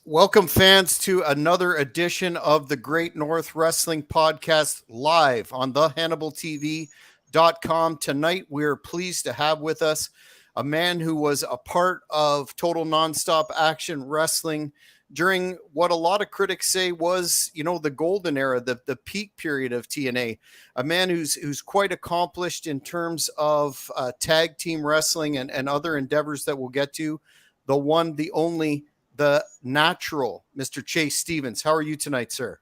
Welcome, fans, to another edition of the Great North Wrestling Podcast live on thehannibaltv.com. Tonight, we're pleased to have with us a man who was a part of Total Nonstop Action Wrestling during what a lot of critics say was, the golden era, the peak period of TNA. A man who's quite accomplished in terms of tag team wrestling and other endeavors that we'll get to. The one, the only, the natural, Mr. Chase Stevens. How are you tonight, sir?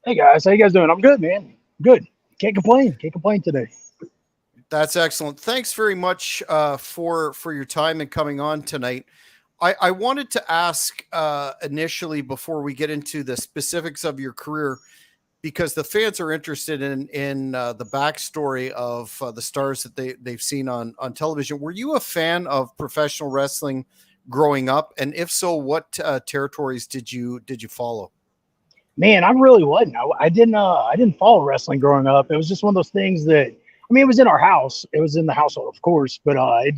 Hey guys, how you guys doing? I'm good, man. Good. Can't complain. Can't complain today. That's excellent. Thanks very much for your time and coming on tonight. I wanted to ask initially, before we get into the specifics of your career, because the fans are interested in the backstory of the stars that they've seen on television. Were you a fan of professional wrestling growing up, and if so, what territories did you follow? Man, I really wasn't. I didn't follow wrestling growing up. It was just one of those things that, it was in our house. It was in the household, of course, but I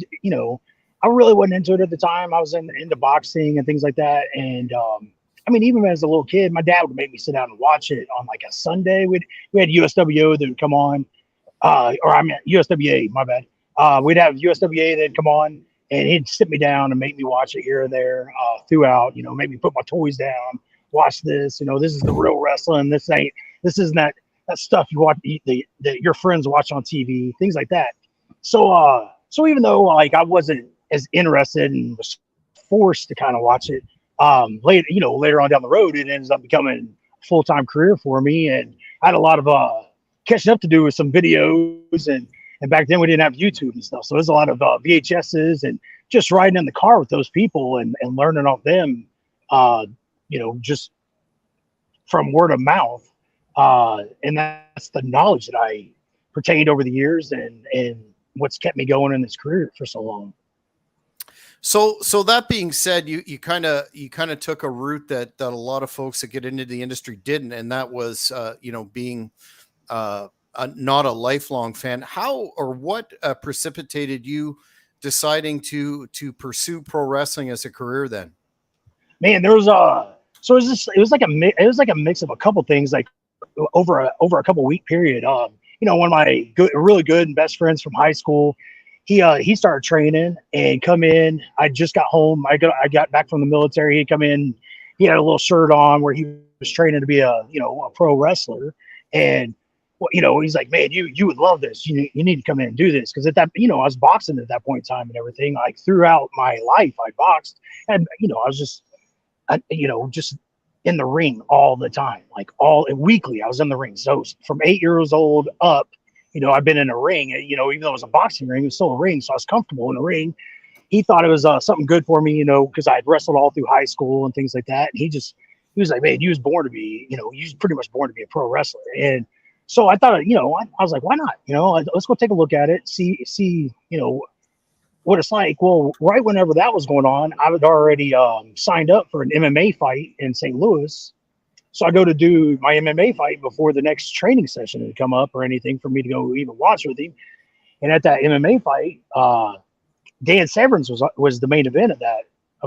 really wasn't into it at the time. I was into boxing and things like that. And even as a little kid, my dad would make me sit down and watch it on like a Sunday. We had USWO that would come on, USWA, my bad. We'd have USWA that'd come on, and he'd sit me down and make me watch it here and there throughout, make me put my toys down, watch this, this is the real wrestling. This isn't that stuff you watch, that your friends watch on TV, things like that. So even though like I wasn't as interested and was forced to kind of watch it, later on down the road, it ends up becoming a full-time career for me. And I had a lot of catching up to do with some videos, and back then we didn't have YouTube and stuff. So there's a lot of VHSs and just riding in the car with those people and learning off them, just from word of mouth. And that's the knowledge that I pertained over the years and what's kept me going in this career for so long. So that being said, you kind of took a route that a lot of folks that get into the industry didn't, and that was being not a lifelong fan. How or what precipitated you deciding to pursue pro wrestling as a career then? Man, there was it was like a mix of a couple things, like over a couple week period. One of my really good and best friends from high school, he started training and come in. I just got home. I got back from the military. He'd come in. He had a little shirt on where he was training to be a pro wrestler. And he's like, man, you would love this. You need to come in and do this. Because at that, I was boxing at that point in time and everything. Like throughout my life, I boxed, and I was just in the ring all the time, like weekly. I was in the ring. So from 8 years old up, I've been in a ring. Even though it was a boxing ring, it was still a ring. So I was comfortable in the ring. He thought it was something good for me, because I had wrestled all through high school and things like that. And he was like, man, you was born to be, you was pretty much born to be a pro wrestler. And so I thought, I was like, why not? Let's go take a look at it, see, what it's like. Well, right whenever that was going on, I had already signed up for an MMA fight in St. Louis. So I go to do my MMA fight before the next training session had come up or anything for me to go even watch with him. And at that MMA fight, Dan Severance was the main event of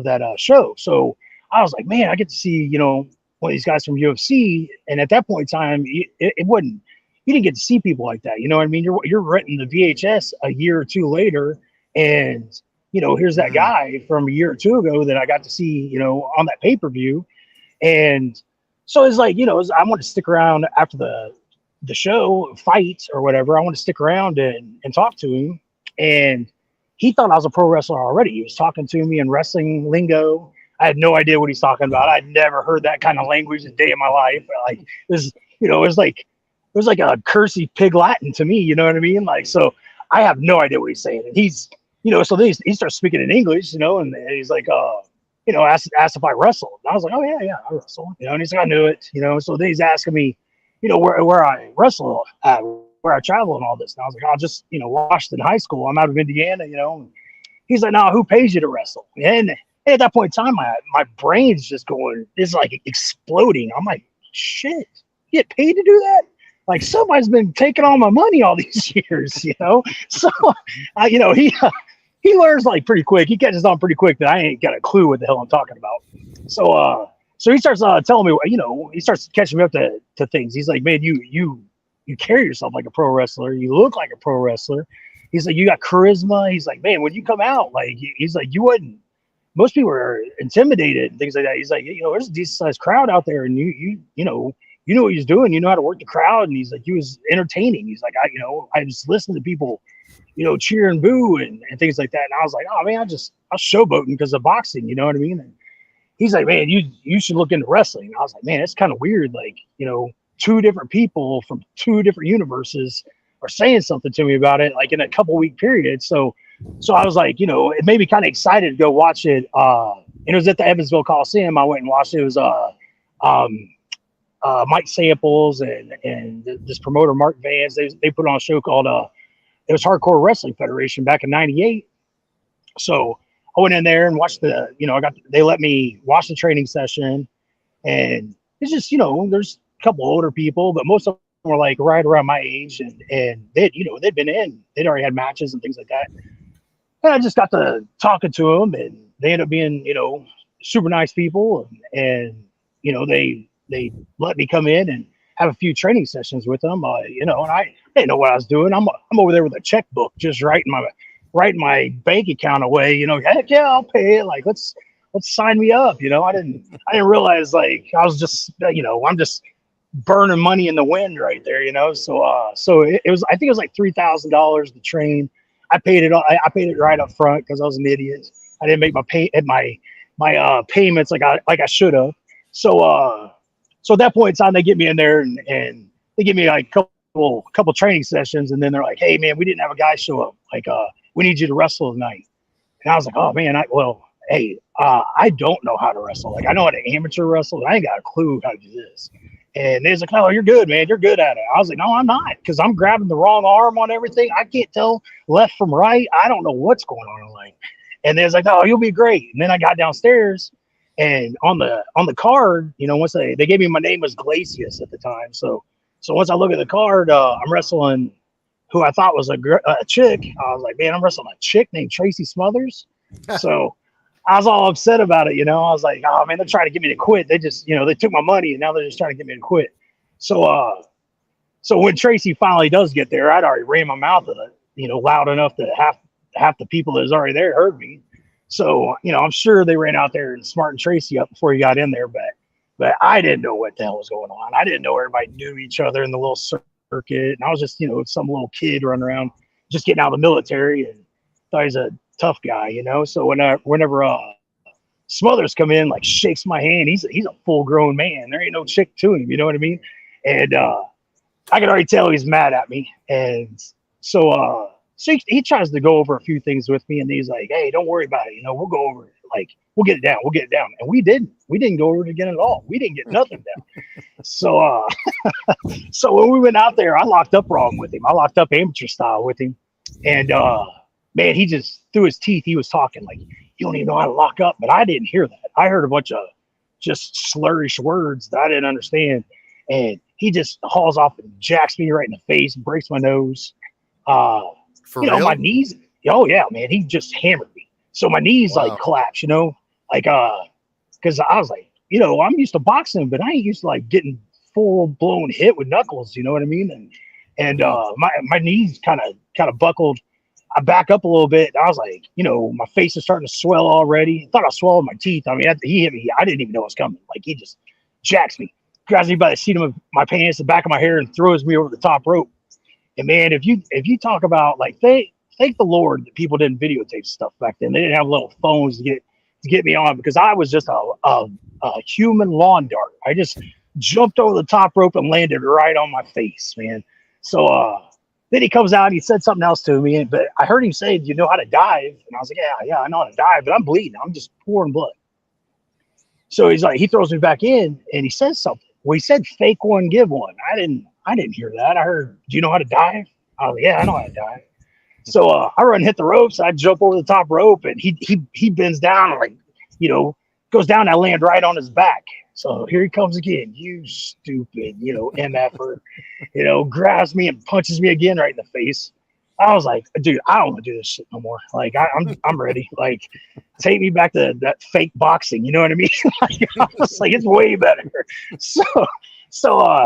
that show. So I was like, man, I get to see, one of these guys from UFC. And at that point in time, it wasn't, you didn't get to see people like that. You know what I mean? You're renting the VHS a year or two later, and here's that guy from a year or two ago that I got to see, on that pay-per-view. And so it's like, I want to stick around after the show fight or whatever. I want to stick around and talk to him. And he thought I was a pro wrestler already. He was talking to me in wrestling lingo. I had no idea what he's talking about. I'd never heard that kind of language a day in my life. Like it was like a cursey pig Latin to me. You know what I mean? Like, so I have no idea what he's saying. And he's, so then he starts speaking in English, and he's like, asked if I wrestled. And I was like, oh yeah, I wrestle. And he's like, I knew it. So then he's asking me, where I wrestle at, where I travel and all this. And I was like, I'll just, watched in high school. I'm out of Indiana, And he's like, no, who pays you to wrestle? And at that point in time, my brain's just going, it's like exploding. I'm like, shit, you get paid to do that? Like somebody's been taking all my money all these years, So, he learns like pretty quick. He catches on pretty quick that I ain't got a clue what the hell I'm talking about. So So he starts telling me, you know, he starts catching me up to things. He's like, man, you carry yourself like a pro wrestler. You look like a pro wrestler. He's like, you got charisma. He's like, man, when you come out, like, he's like, you wouldn't. Most people are intimidated and things like that. He's like, you know, there's a decent sized crowd out there, and you know what he was doing. You know how to work the crowd. And he's like, he was entertaining. He's like, I just listened to people, you know, cheer and boo and things like that. And I was like, oh man, I was showboating because of boxing. You know what I mean? And he's like, man, you should look into wrestling. And I was like, man, it's kind of weird. Like, you know, two different people from two different universes are saying something to me about it, like in a couple week period. So I was like, you know, it made me kind of excited to go watch it. And it was at the Evansville Coliseum. I went and watched it. It was Mike Samples and this promoter Mark Vance. They put on a show called it was Hardcore Wrestling Federation back in '98. So I went in there and watched they let me watch the training session, and it's just, you know, there's a couple older people, but most of them were like right around my age, and they'd already had matches and things like that. And I just got to talking to them, and they ended up being, you know, super nice people, and you know, they let me come in and have a few training sessions with them, you know, and I didn't know what I was doing. I'm over there with a checkbook, just writing my bank account away, you know. Heck yeah, I'll pay it. Like, let's sign me up, you know. I didn't realize, like, I was just, you know, I'm just burning money in the wind right there, you know. So it was, I think it was like $3,000 to train. I paid it right up front because I was an idiot. I didn't make my payments like I should have. So at that point in time, they get me in there and they give me like a couple training sessions, and then they're like, hey man, we didn't have a guy show up. Like, we need you to wrestle tonight. And I was like, oh man, I don't know how to wrestle. Like, I know how to amateur wrestle, but I ain't got a clue how to do this. And they was like, oh, you're good, man. You're good at it. I was like, no, I'm not, because I'm grabbing the wrong arm on everything. I can't tell left from right. I don't know what's going on in life. And they was like, oh, you'll be great. And then I got downstairs, and on the card, you know, once they gave me, my name was Glacius at the time. So once I look at the card, I'm wrestling who I thought was a chick. I was like, man, I'm wrestling a chick named Tracy Smothers. So I was all upset about it, you know. I was like, oh man, they're trying to get me to quit. They just, you know, they took my money, and now they're just trying to get me to quit. So when Tracy finally does get there, I'd already ran my mouth, you know, loud enough that half the people that was already there heard me. So, you know, I'm sure they ran out there and smartened Tracy up before he got in there, but I didn't know what the hell was going on. I didn't know everybody knew each other in the little circuit, and I was just, you know, some little kid running around just getting out of the military and thought he was a tough guy, you know. So whenever Smothers come in, like, shakes my hand, he's a full grown man. There ain't no chick to him, you know what I mean? And I could already tell he's mad at me, and so he tries to go over a few things with me, and he's like, hey, don't worry about it, you know, we'll go over it. Like, we'll get it down. And we didn't go over it again at all. We didn't get nothing down. So so when we went out there, I locked up wrong with him. I locked up amateur style with him, and man, he just, through his teeth, he was talking like, you don't even know how to lock up. But I didn't hear that. I heard a bunch of just slurish words that I didn't understand, and he just hauls off and jacks me right in the face, breaks my nose. For you know, real? my knees. Oh yeah, man, he just hammered me. So my knees like collapsed, you know, like because I was like, you know, I'm used to boxing, but I ain't used to like getting full blown hit with knuckles, you know what I mean? And my knees kind of buckled. I back up a little bit. I was like, you know, my face is starting to swell already. I thought I swallowed my teeth. I mean, after he hit me, I didn't even know it was coming. Like, he just jacks me, grabs me by the seat of my pants, the back of my hair, and throws me over the top rope. And man, if you talk about, like, thank the Lord that people didn't videotape stuff back then. They didn't have little phones to get me on, because I was just a human lawn dart. I just jumped over the top rope and landed right on my face, man. So then he comes out and he said something else to me, but I heard him say, "Do you know how to dive?" And I was like, "Yeah, I know how to dive, but I'm bleeding. I'm just pouring blood." So he's like, he throws me back in and he says something. Well, he said, "Fake one, give one." I didn't hear that. I heard, "Do you know how to dive?" I was like, "Yeah, I know how to dive." So I run, hit the ropes. I jump over the top rope, and he bends down and, like, you know, goes down. I land right on his back. So here he comes again. You stupid, you know, MFer, you know, grabs me and punches me again right in the face. I was like, dude, I don't want to do this shit no more. Like, I'm ready. Like, take me back to that fake boxing. You know what I mean? Like, I was like, it's way better. So,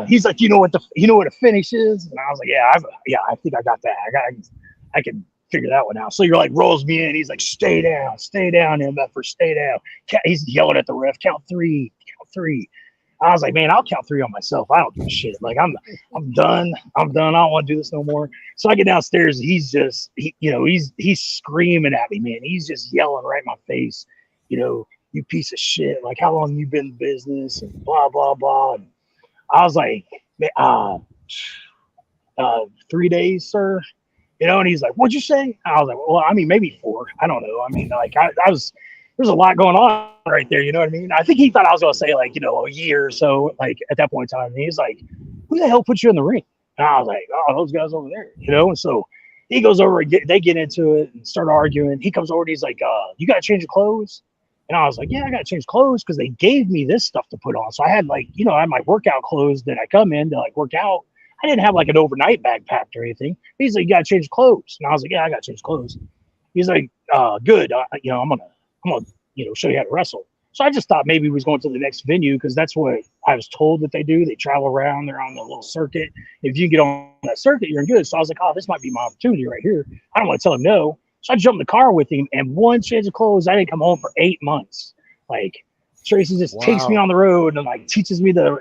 he's like, you know what a finish is? And I was like, yeah, I think I got that. I can figure that one out. So you're like, rolls me in. He's like, stay down, MFer, stay down. He's yelling at the ref, count three. I was like, man, I'll count three on myself. I don't give a shit. Like, I'm done. I don't want to do this no more. So I get downstairs. He's just, he's screaming at me, man. He's just yelling right in my face. You piece of shit. Like, how long you been in business and blah, blah, blah. And I was like, 3 days, sir. And he's like, what'd you say? I was like, well, I mean, maybe 4. I don't know. I mean, like, there's a lot going on right there. You know what I mean? I think he thought I was going to say, like, a year or so, like, at that point in time. And he's like, who the hell put you in the ring? And I was like, oh, those guys over there, And so he goes over, they get into it and start arguing. He comes over and he's like, you got to change your clothes? And I was like, yeah, I got to change clothes because they gave me this stuff to put on. So I had, like, I had my workout clothes that I come in to, like, work out. I didn't have, like, an overnight bag packed or anything. He's like, you got to change clothes. And I was like, yeah, I got to change clothes. He's like, good. I'm going to, show you how to wrestle. So I just thought maybe he was going to the next venue because that's what I was told that they do. They travel around. They're on the little circuit. If you get on that circuit, you're in good. So I was like, oh, this might be my opportunity right here. I don't want to tell him no. So I jumped in the car with him, and one change of clothes, I didn't come home for 8 months. Like, Tracy just takes me on the road and, like, teaches me the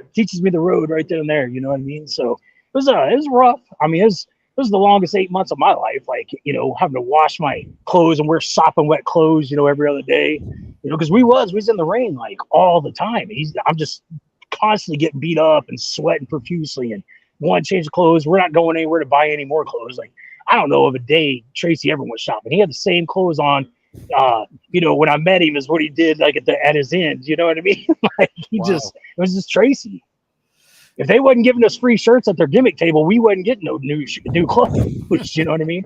road right then and there. You know what I mean? So it was rough. I mean, it was the longest 8 months of my life, like, having to wash my clothes and wear sopping wet clothes, every other day, because we was in the rain, like, all the time. I'm just constantly getting beat up and sweating profusely and one change of clothes. We're not going anywhere to buy any more clothes. Like, I don't know of a day Tracy ever went shopping. He had the same clothes on, when I met him as what he did, like, at his end, you know what I mean? Like, it was just Tracy. If they wasn't giving us free shirts at their gimmick table, we wasn't getting no new clothes. You know what I mean?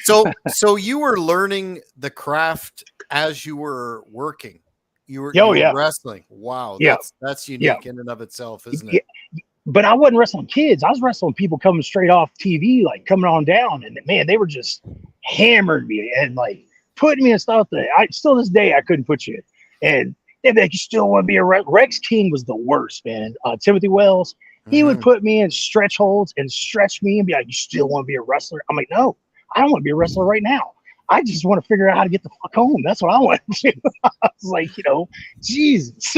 So you were learning the craft as you were working. You were wrestling. Wow, that's unique in and of itself, isn't it? But I wasn't wrestling kids. I was wrestling people coming straight off TV, like, coming on down, and man, they were just hammering me and, like, putting me in stuff that I still this day I couldn't put you in. And they'd be like, you still want to be a Rex King was the worst, man. Timothy Wells, he would put me in stretch holds and stretch me and be like, you still want to be a wrestler? I'm like, no, I don't want to be a wrestler right now. I just want to figure out how to get the fuck home. That's what I want to do. I was like, Jesus.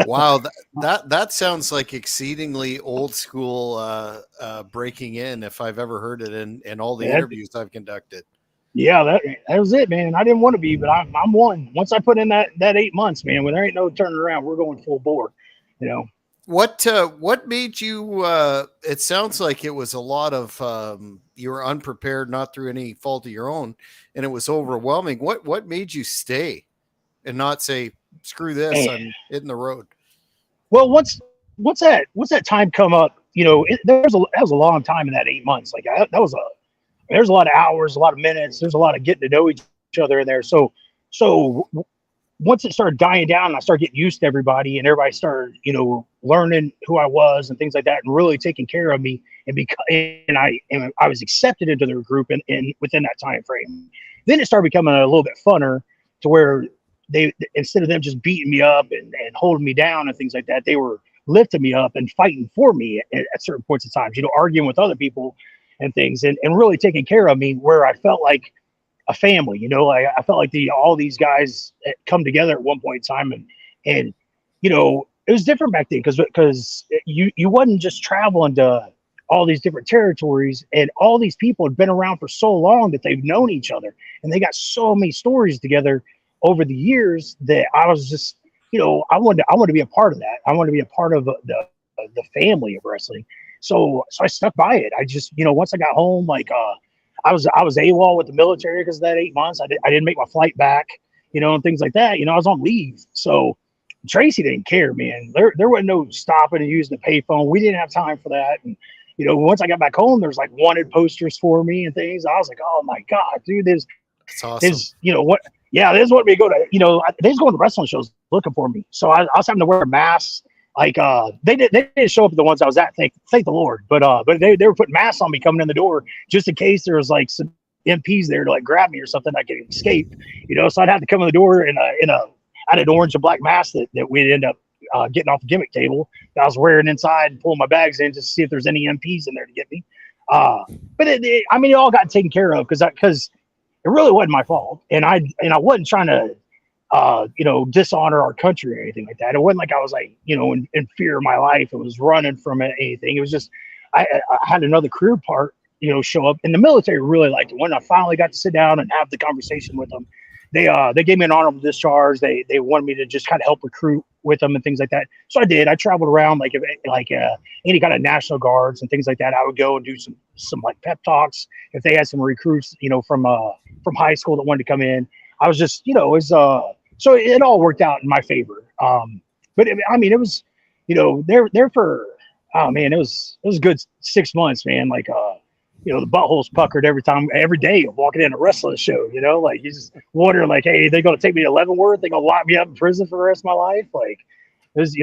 Wow, that sounds like exceedingly old school breaking in, if I've ever heard it in all the interviews I've conducted. Yeah, that was it, man. And I didn't want to be, but I'm one. Once I put in that 8 months, man, when there ain't no turning around, we're going full bore. What made you? It sounds like it was a lot of you were unprepared, not through any fault of your own, and it was overwhelming. What made you stay and not say, screw this, I'm hitting the road? Well, once that time come up, that was a long time in that 8 months. Like, there's a lot of hours, a lot of minutes. There's a lot of getting to know each other in there. So once it started dying down and I started getting used to everybody and everybody started, learning who I was and things like that and really taking care of me and I was accepted into their group and within that time frame, then it started becoming a little bit funner to where they, instead of them just beating me up and holding me down and things like that, they were lifting me up and fighting for me at certain points of time, arguing with other people and things and really taking care of me where I felt like a family, I felt like all these guys come together at one point in time and it was different back then because you wasn't just traveling to all these different territories and all these people had been around for so long that they've known each other and they got so many stories together over the years that I was just, I wanted to be a part of that. I wanted to be a part of the family of wrestling. So I stuck by it. I just, once I got home, like, I was AWOL with the military because of that 8 months. I didn't make my flight back, and things like that. I was on leave. So Tracy didn't care, man. There wasn't no stopping and using the payphone. We didn't have time for that. And, once I got back home, there's like wanted posters for me and things. I was like, oh my God, dude, that's awesome. What? Yeah, this is what we go to, they was going to wrestling shows looking for me. So I was having to wear masks Like they didn't show up at the ones I was at, thank the Lord. But they were putting masks on me coming in the door just in case there was like some MPs there to like grab me or something I could escape. So I'd have to come in the door I had an orange and black mask that we'd end up getting off the gimmick table that I was wearing inside and pulling my bags in just to see if there's any MPs in there to get me. But it all got taken care of because it really wasn't my fault, and I wasn't trying to dishonor our country or anything like that. It wasn't like I was like, in fear of my life. It was running from anything. It was just, I had another career part, show up, and the military really liked it. When I finally got to sit down and have the conversation with them, they gave me an honorable discharge. They wanted me to just kind of help recruit with them and things like that. So I did. I traveled around any kind of National Guards and things like that. I would go and do some like pep talks if they had some recruits, from high school that wanted to come in. I was just, so it all worked out in my favor. But it was, there for, oh man, it was a good 6 months, man. Like, the butthole's puckered every day of walking in a wrestling show, like you just wonder like, hey, they're going to take me to Leavenworth. They're going to lock me up in prison for the rest of my life. Like it was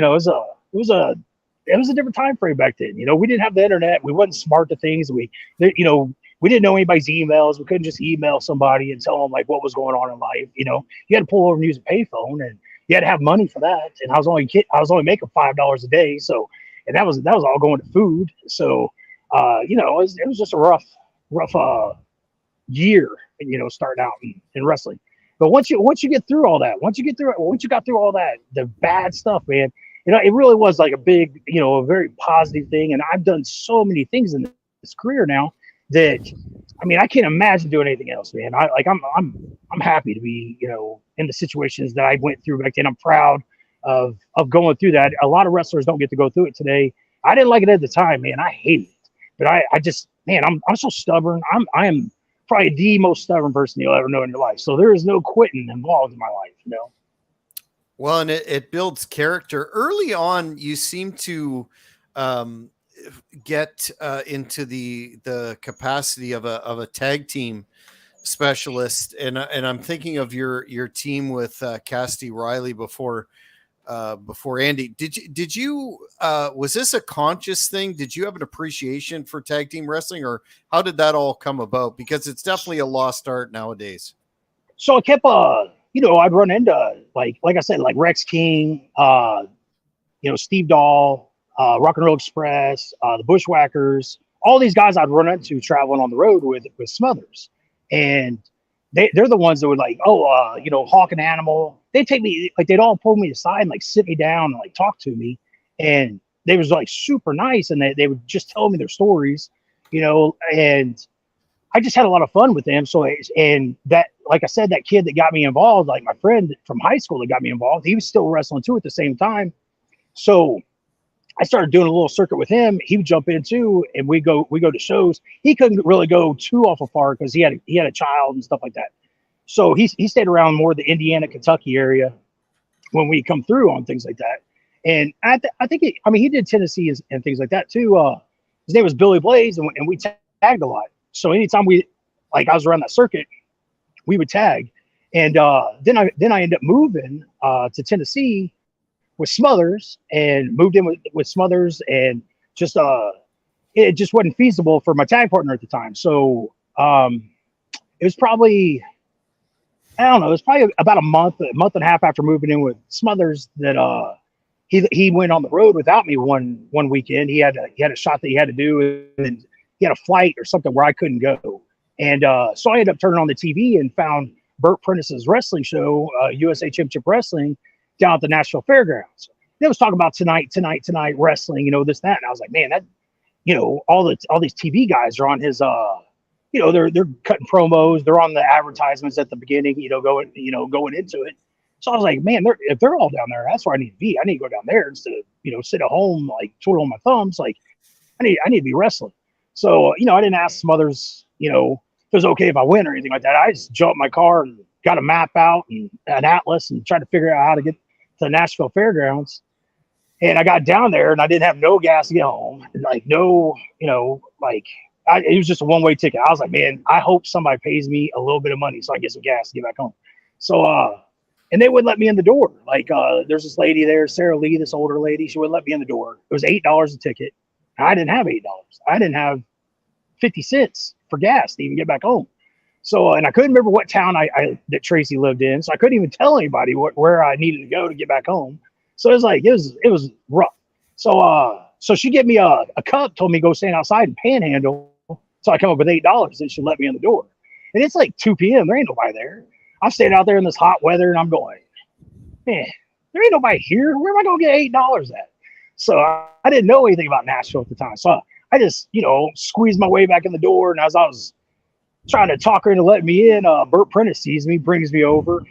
a different time frame back then. We didn't have the internet. We wasn't smart to things. We didn't know anybody's emails. We couldn't just email somebody and tell them like what was going on in life. You had to pull over and use a payphone, and you had to have money for that. And I was only making $5 a day, so and that was all going to food. So it was just a rough year, starting out in wrestling. But once you get through all that, once you got through all that, the bad stuff, man, it really was like a big, a very positive thing. And I've done so many things in this career now that, I can't imagine doing anything else, man. I'm happy to be, in the situations that I went through back then. I'm proud of going through that. A lot of wrestlers don't get to go through it today. I didn't like it at the time, man. I hated it, but I just, man, I'm so stubborn. I am probably the most stubborn person you'll ever know in your life. So there is no quitting involved in my life, Well, and it builds character. Early on, you seem to get into the capacity of a tag team specialist, and I'm thinking of your team with Cassidy Riley before Andy. Did you was this a conscious thing? Did you have an appreciation for tag team wrestling, or how did that all come about? Because it's definitely a lost art nowadays. So I kept I'd run into like I said, like Rex King, Steve Dahl, Rock and Roll Express, the Bushwhackers, all these guys I'd run into traveling on the road with Smothers. And they're the ones that would like, Hawk and Animal. They'd take me, like they'd all pull me aside and like sit me down and like talk to me. And they was like super nice. And they would just tell me their stories, and I just had a lot of fun with them. So, and that, like I said, that kid that got me involved, like my friend from high school that got me involved, he was still wrestling too at the same time. So I started doing a little circuit with him. He would jump in too, and we go to shows. He couldn't really go too off far because he had a child and stuff like that. So he stayed around more the Indiana, Kentucky area when we come through on things like that. And I think he did Tennessee and things like that too. His name was Billy Blaze, and we tagged a lot. So anytime I was around that circuit, we would tag. And then I ended up moving to Tennessee with Smothers, and moved in with Smothers, and just it just wasn't feasible for my tag partner at the time. So it was probably, I don't know, it was probably about a month and a half after moving in with Smothers that he went on the road without me one weekend. He had a shot that he had to do, and he had a flight or something where I couldn't go. And so I ended up turning on the TV and found Burt Prentice's wrestling show, USA Championship Wrestling, down at the Nashville Fairgrounds. They was talking about tonight wrestling, this, that. And I was like, man, that, all these TV guys are on his, they're cutting promos. They're on the advertisements at the beginning, going into it. So I was like, man, if they're all down there, that's where I need to be. I need to go down there instead of, sit at home, like twiddling my thumbs. Like I need to be wrestling. So, I didn't ask Smothers, if it was okay if I win or anything like that. I just jumped in my car and got a map out and an atlas and tried to figure out how to get to the Nashville Fairgrounds. And I got down there and I didn't have no gas to get home. And like, no, it was just a one-way ticket. I was like, man, I hope somebody pays me a little bit of money so I get some gas to get back home. So and they wouldn't let me in the door. Like, there's this lady there, Sarah Lee, this older lady. She wouldn't let me in the door. It was $8 a ticket. I didn't have $8. I didn't have 50 cents for gas to even get back home. So, and I couldn't remember what town that Tracy lived in. So I couldn't even tell anybody where I needed to go to get back home. So it was like, it was rough. So she gave me a cup, told me to go stand outside and panhandle. So I come up with $8 and she let me in the door. And it's like 2 p.m. There ain't nobody there. I'm standing out there in this hot weather and I'm going, man, there ain't nobody here. Where am I going to get $8 at? So I didn't know anything about Nashville at the time. So I just, squeezed my way back in the door. And as I was trying to talk her into letting me in, Bert Prentice sees me, brings me over.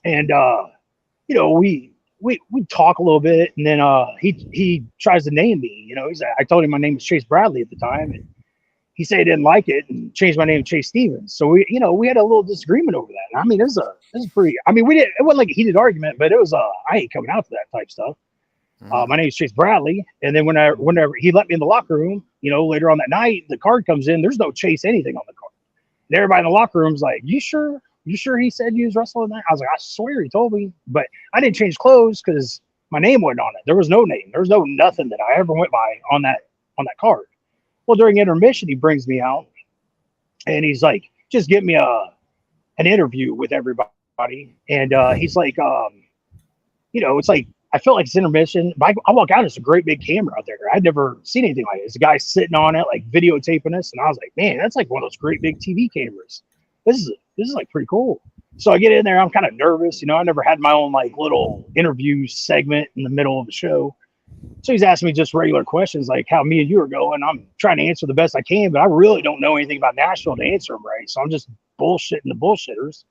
And, we talk a little bit. And then he tries to name me. I told him my name was Chase Bradley at the time. And he said he didn't like it and changed my name to Chase Stevens. So we had a little disagreement over that. And I mean, it was pretty, it wasn't like a heated argument, but it was, I ain't coming out to that type stuff. My name is Chase Bradley. And then whenever he let me in the locker room, later on that night, the card comes in, there's no Chase anything on the card. And everybody in the locker room's like, you sure he said you was wrestling that? I was like, I swear he told me, but I didn't change clothes because my name wasn't on it. There was no name. There was no nothing that I ever went by on that card. Well, during intermission, he brings me out and he's like, just get me an interview with everybody. And he's like, it's like, I felt like it's intermission. But I walk out, it's a great big camera out there. I'd never seen anything like it. There's a guy sitting on it, like videotaping us. And I was like, man, that's like one of those great big TV cameras. This is like pretty cool. So I get in there, I'm kind of nervous. I never had my own like little interview segment in the middle of the show. So he's asking me just regular questions like how me and you are going. I'm trying to answer the best I can, but I really don't know anything about Nashville to answer them right. So I'm just bullshitting the bullshitters.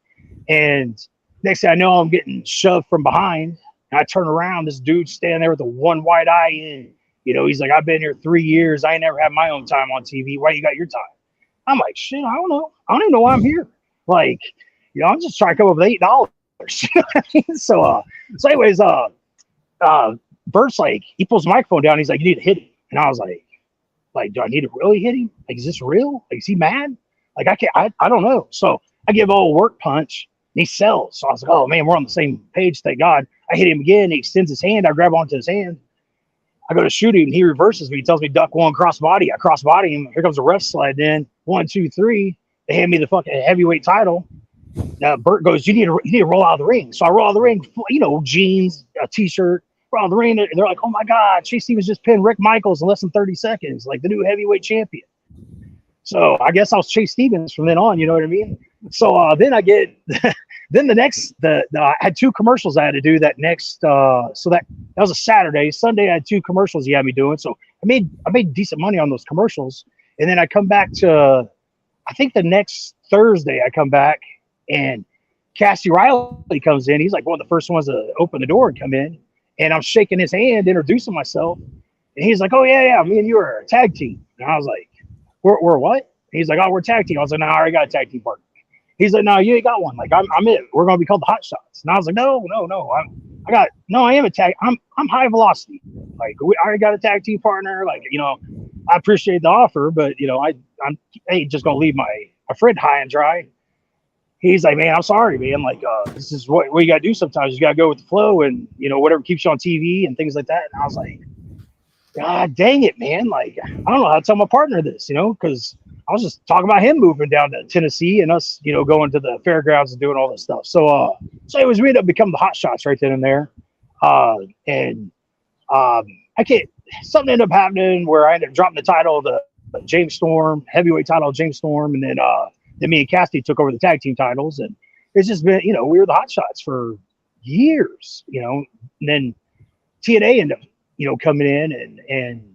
And next thing I know, I'm getting shoved from behind. And I turn around, this dude standing there with the one white eye in. He's like, I've been here 3 years. I ain't never had my own time on TV. Why you got your time? I'm like, shit, I don't know. I don't even know why I'm here. Like, I'm just trying to come up with $8. You know what I mean? So anyways, Bert's like, he pulls the microphone down. He's like, you need to hit him. And I was like, do I need to really hit him? Like, is this real? Like, is he mad? Like, I don't know. So I give a little work punch and he sells. So I was like, oh man, we're on the same page. Thank God. I hit him again. He extends his hand. I grab onto his hand. I go to shoot him. He reverses me. He tells me duck one, cross body. I cross body him. Here comes the ref slide in. 1, 2, 3. They hand me the fucking heavyweight title. Bert goes, you need to roll out of the ring. So I roll out of the ring, jeans, a t-shirt, roll out of the ring. They're like, oh my God, Chase Stevens just pinned Rick Michaels in less than 30 seconds, like the new heavyweight champion. So I guess I was Chase Stevens from then on, you know what I mean? So then I get, then I had 2 commercials I had to do that next, so that was a Saturday. Sunday I had 2 commercials he had me doing. So I made decent money on those commercials. And then I come back to, I think the next Thursday I come back and Cassie Riley comes in. He's like one of the first ones to open the door and come in. And I'm shaking his hand, introducing myself. And he's like, oh, yeah, me and you are a tag team. And I was like, we're what? And he's like, oh, we're tag team. I was like, no, I already got a tag tean partner. He's like, no, you ain't got one. Like, I'm it. We're going to be called the Hot Shots. And I was like, no. I am a tag. I'm high velocity. Like, I already got a tag team partner. Like, I appreciate the offer, but, I ain't just going to leave my friend high and dry. He's like, man, I'm sorry, man. Like, this is what you got to do sometimes. You got to go with the flow and, whatever keeps you on TV and things like that. And I was like, God dang it, man. Like, I don't know how to tell my partner this, because I was just talking about him moving down to Tennessee and us, going to the fairgrounds and doing all this stuff. So anyways, we ended up becoming the Hot Shots right then and there. Something ended up happening where I ended up dropping the title of the James Storm, heavyweight title of James Storm. And then me and Cassidy took over the tag team titles. And it's just been, we were the Hot Shots for years, and then TNA ended up, coming in and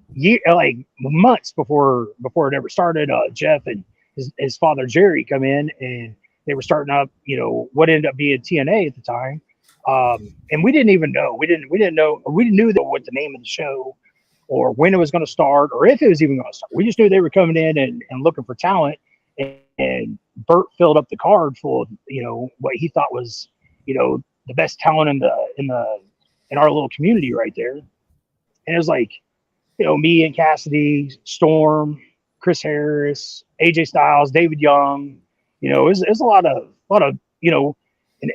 like months before it ever started, Jeff and his father, Jerry, come in and they were starting up, what ended up being TNA at the time. And we didn't even know, we didn't know what the name of the show or when it was going to start or if it was even going to start. We just knew they were coming in and looking for talent, and Bert filled up the card full of, what he thought was, the best talent in our little community right there. And it was like, me and Cassidy, Storm, Chris Harris, AJ Styles, David Young, it was a lot of,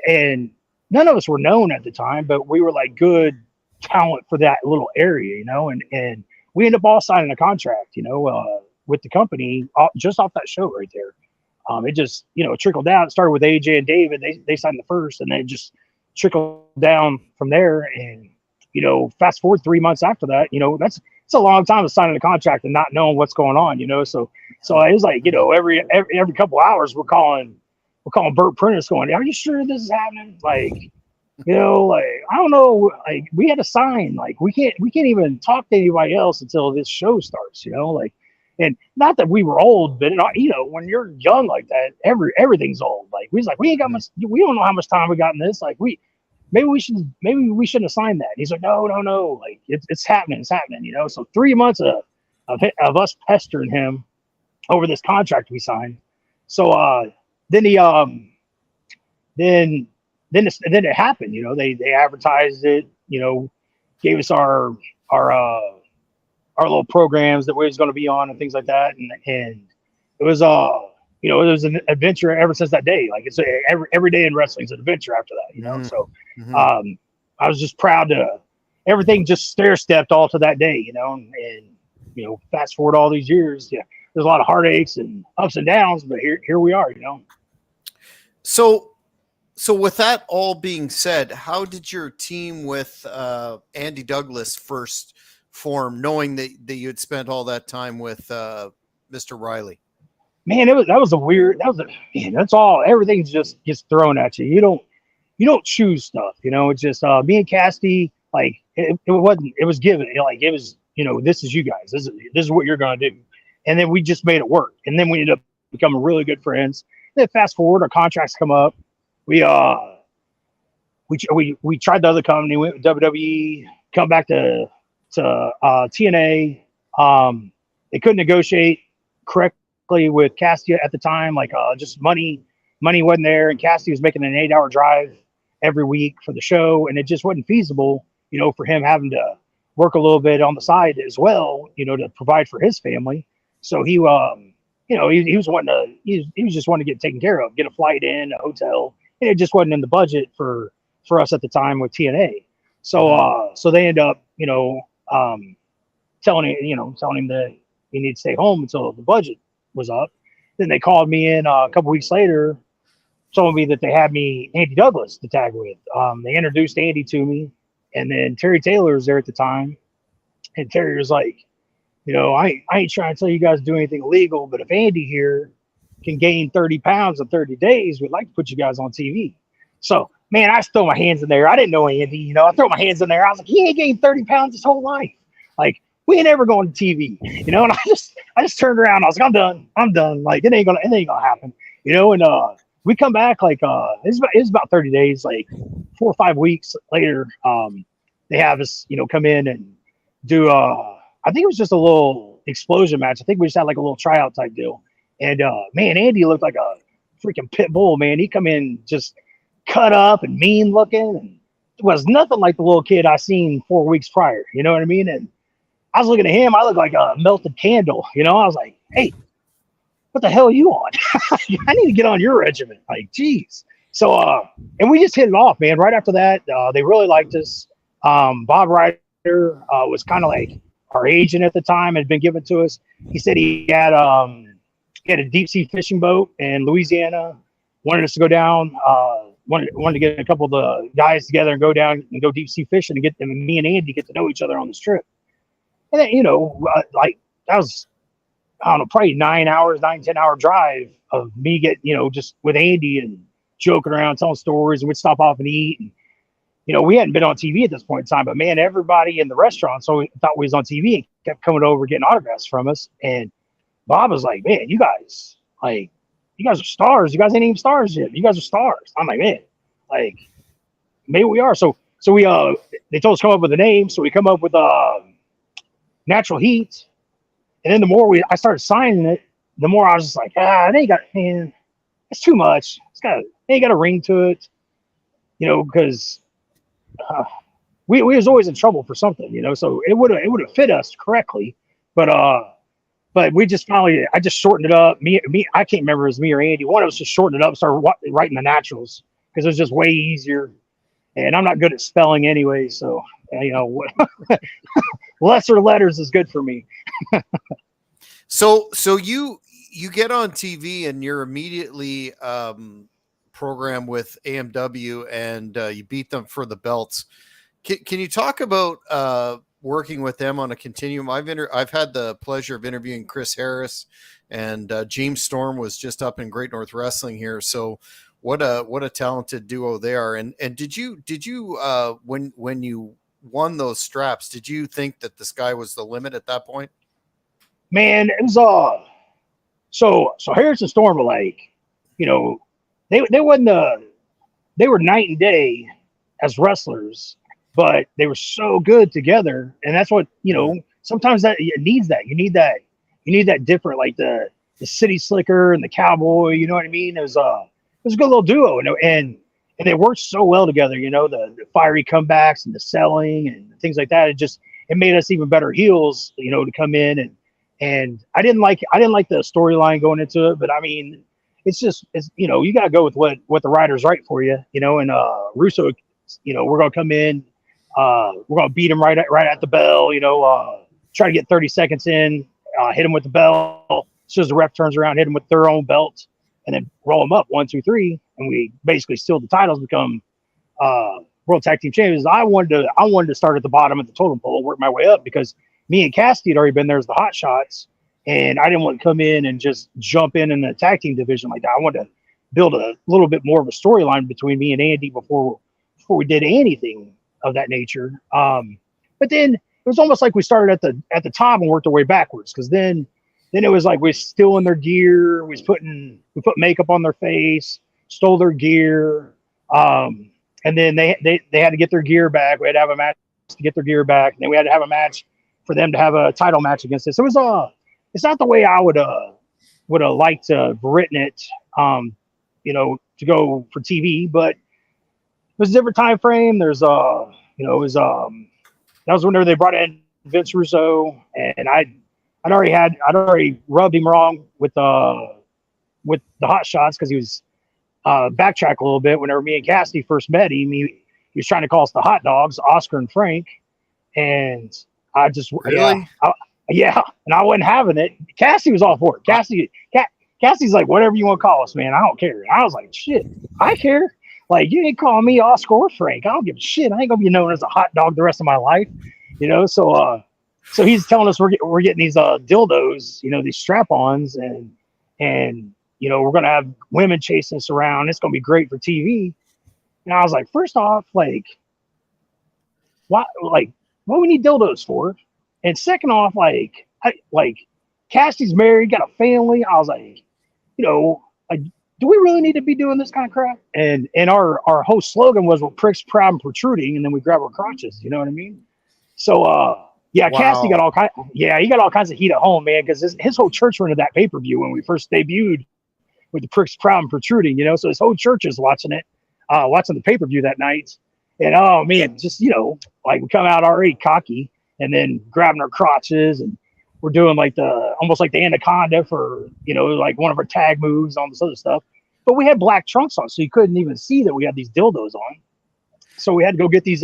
and none of us were known at the time, but we were like good talent for that little area, and we ended up all signing a contract, with the company just off that show right there. It just, trickled down. It started with AJ and David. They signed the first, and then it just trickled down from there. And, fast forward 3 months after that, it's a long time of signing a contract and not knowing what's going on, so it was like, every couple hours we're calling Burt Prentice going, are you sure this is happening? Like, like, I don't know, like, we had to sign, like, we can't even talk to anybody else until this show starts, like, and not that we were old, but when you're young like that, everything's old. Like, we ain't got much, we don't know how much time we got in this. Like, maybe we shouldn't have signed that. And he's like, no, like, it's happening, So 3 months of us pestering him over this contract we signed. So then it happened. They advertised it. Gave us our little programs that we was going to be on and things like that. And it was it was an adventure ever since that day. Like, it's every day in wrestling is an adventure after that. So I was just proud to everything just stair stepped all to that day. And fast forward all these years, there's a lot of heartaches and ups and downs, but here we are. So with that all being said, how did your team with Andy Douglas first form, knowing that you had spent all that time with Mr. Riley? Man, that's all. Everything's just gets thrown at you. You don't choose stuff. It's just me and Cassidy. Like, it was given. Like, it was, this is you guys. This is what you're gonna do. And then we just made it work. And then we ended up becoming really good friends. Then fast forward, our contracts come up. We tried the other company, went with WWE, come back to TNA. They couldn't negotiate correctly with Cassidy at the time. Like, just money wasn't there, and Cassidy was making an 8-hour drive every week for the show, and it just wasn't feasible, for him having to work a little bit on the side as well, to provide for his family. So he he was just wanting to get taken care of, get a flight in, a hotel, and it just wasn't in the budget for us at the time with TNA. So they end up, telling him that he needed to stay home until the budget was up. Then they called me in a couple weeks later, told me that they had me Andy Douglas to tag with. They introduced Andy to me, and then Terry Taylor was there at the time, and Terry was like, I ain't trying to tell you guys to do anything illegal, but if Andy here can gain 30 pounds in 30 days, we'd like to put you guys on TV. So, man, I just throw my hands in there. I didn't know Andy, I throw my hands in there. I was like, he ain't gained 30 pounds his whole life. Like, we ain't ever going to TV, and I just turned around. I was like, I'm done. Like, it ain't gonna happen, and we come back, like, it was about 30 days, like 4 or 5 weeks later. They have us, come in and do, I think it was just a little explosion match. I think we just had like a little tryout type deal. And man, Andy looked like a freaking pit bull, man. He come in just cut up and mean looking, and it was nothing like the little kid I seen 4 weeks prior. You know what I mean? And I was looking at him. I looked like a melted candle. I was like, hey, what the hell are you on? I need to get on your regiment. Like, geez. So, and we just hit it off, man. Right after that, they really liked us. Bob Ryder was kind of like our agent at the time, had been given to us. He said he had a deep sea fishing boat in Louisiana, wanted us to go down, wanted to get a couple of the guys together and go down and go deep sea fishing and get them, me and Andy get to know each other on this trip. And then, like, that was, I don't know, probably 10-hour drive of me just with Andy and joking around, telling stories, and we'd stop off and eat. And, we hadn't been on TV at this point in time, but man, everybody in the restaurant thought we was on TV and kept coming over getting autographs from us. And Bob was like, man, you guys are stars. You guys ain't even stars yet. You guys are stars. I'm like, man, like, maybe we are. So we, they told us to come up with a name. So we come up with Natural Heat. And then the more I started signing it, the more I was just like, it's too much. It ain't got a ring to it, because we was always in trouble for something, so it would have fit us correctly, but we just finally, I just shortened it up. Me, I can't remember if it was me or Andy. One of us just shortened it up, started writing the Naturals, because it was just way easier. and I'm not good at spelling anyway. So, lesser letters is good for me. So you get on TV and you're immediately programmed with AMW, and you beat them for the belts. Can you talk about working with them on a continuum? I've had the pleasure of interviewing Chris Harris, and James Storm was just up in Great North Wrestling here. So what a talented duo they are. And did you when you won those straps, did you think that the sky was the limit at that point? Man, it was so Harris and Storm were like, they wasn't they were night and day as wrestlers, but they were so good together, and that's what sometimes that it needs that you need that different, like the city slicker and the cowboy. You know what I mean? It was a good little duo, and they worked so well together. The fiery comebacks and the selling and things like that. It made us even better heels. To come in and I didn't like the storyline going into it, but I mean, it's you got to go with what the writers write for you. And Russo, we're gonna come in, we're gonna beat him right at the bell. Try to get 30 seconds in, hit him with the bell. As soon as the ref turns around, hit him with their own belt, and then roll them up 1, 2, 3, and we basically steal the titles, become World Tag Team Champions. I wanted to start at the bottom of the totem pole and work my way up, because me and Cassidy had already been there as the hot shots, and I didn't want to come in and just jump in the tag team division like that. I wanted to build a little bit more of a storyline between me and Andy before we did anything of that nature. But then it was almost like we started at the top and worked our way backwards, because then it was like we still in their gear. We put makeup on their face, stole their gear, and then they had to get their gear back. We had to have a match to get their gear back, and then we had to have a match for them to have a title match against us. So it was it's not the way I would have liked to have written it, to go for TV, but it was a different time frame. There's it was that was whenever they brought in Vince Russo, and I'd already rubbed him wrong with the hot shots, because he was backtrack a little bit. Whenever me and Cassidy first met him, he was trying to call us the hot dogs, Oscar and Frank, and I just Really? yeah, and I wasn't having it. Cassidy was all for it. Cassidy's like, whatever you want to call us, man, I don't care. And I was like, shit, I care. Like, you ain't calling me Oscar or Frank, I don't give a shit. I ain't gonna be known as a hot dog the rest of my life, So he's telling us we're getting these dildos, these strap-ons, and we're gonna have women chasing us around. It's gonna be great for TV. And I was like, first off, like, what we need dildos for? And second off, Cassie's married, got a family. I was like, do we really need to be doing this kind of crap? And our whole slogan was, we're pricks, proud, and protruding, and then we grab our crotches. You know what I mean? So yeah, wow. Cassidy got he got all kinds of heat at home, man, because his whole church went to that pay-per-view when we first debuted with the pricks, proud, and protruding. So his whole church is watching it, watching the pay-per-view that night. And oh man, just we come out already cocky, and then grabbing our crotches, and we're doing almost like the anaconda for like one of our tag moves, all this other stuff. But we had black trunks on, so you couldn't even see that we had these dildos on. So we had to go get these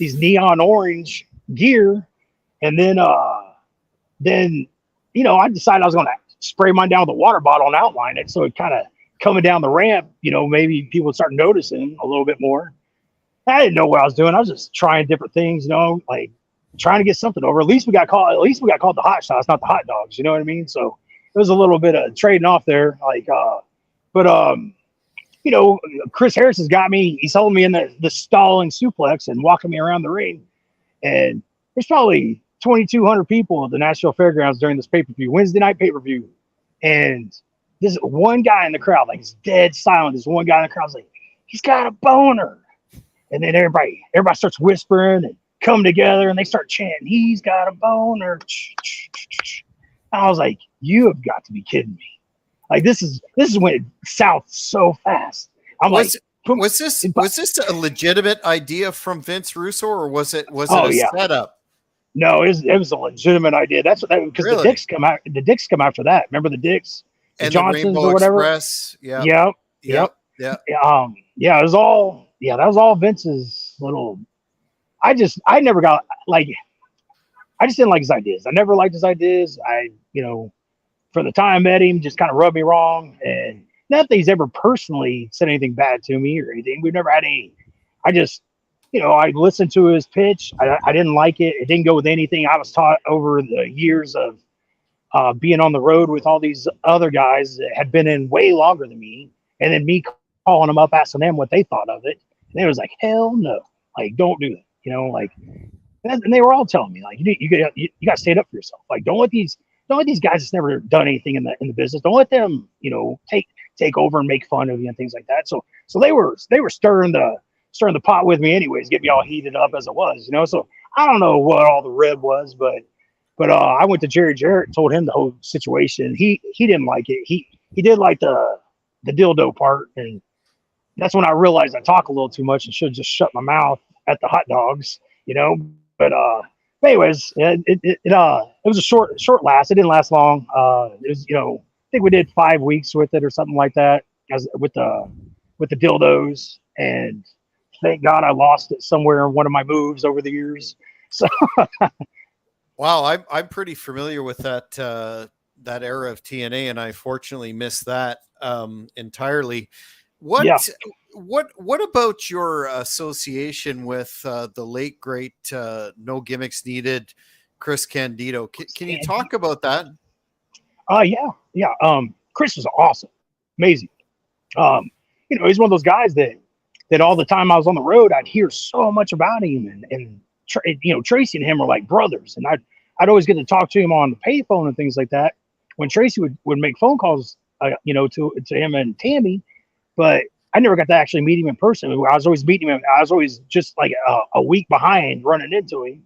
neon orange gear, and then I decided I was going to spray mine down with a water bottle and outline it, so it kind of coming down the ramp, maybe people would start noticing a little bit more. I didn't know what I was doing. I was just trying different things, like trying to get something over. At least we got called the hot shots, not the hot dogs. You know what I mean? So it was a little bit of trading off there. Chris Harris has got me. He's holding me in the stalling suplex and walking me around the ring. And there's probably 2,200 people at the Nashville Fairgrounds during this pay-per-view, Wednesday night pay-per-view. And this one guy in the crowd, it's dead silent. This one guy in the crowd's like, he's got a boner. And then everybody starts whispering and come together, and they start chanting, he's got a boner. I was like, you have got to be kidding me. Like, this is went south so fast. Was this a legitimate idea from Vince Russo, or was it a setup? No, it was a legitimate idea. That's because really? The Dicks come after that. Remember the Dicks? The and Johnsons the Rainbow or whatever? Express. Yeah. Yep. Yeah, it was all yeah, that was all Vince's little. I never got like, I just didn't like his ideas. I never liked his ideas. For the time I met him, just kind of rubbed me wrong. And not that he's ever personally said anything bad to me or anything. We've never had any. I just, I listened to his pitch. I didn't like it. It didn't go with anything I was taught over the years of being on the road with all these other guys that had been in way longer than me. And then me calling them up, asking them what they thought of it. And they was like, hell no. Like, don't do that. And they were all telling me, like, you got to stand up for yourself. Like, don't let these guys that's never done anything in the business, don't let them, take over and make fun of you and things like that. So they were stirring the pot with me anyways, get me all heated up as it was, So I don't know what all the rib was, but I went to Jerry Jarrett and told him the whole situation. He didn't like it. He did like the dildo part, and that's when I realized I talk a little too much and should just shut my mouth at the hot dogs, But anyways, it was a short last. It didn't last long. It was, I think we did 5 weeks with it or something like that, as with the dildos. And thank God I lost it somewhere in one of my moves over the years. So wow, I'm pretty familiar with that era of TNA, and I fortunately missed that entirely. What about your association with the late great No Gimmicks Needed Chris Candido? Can you talk about that? Yeah. Chris was awesome, amazing. He's one of those guys that all the time I was on the road, I'd hear so much about him, and Tracy and him were like brothers, and I'd always get to talk to him on the payphone and things like that. When Tracy would make phone calls, to him and Tammy, but I never got to actually meet him in person. I was always meeting him. I was always just like a week behind running into him.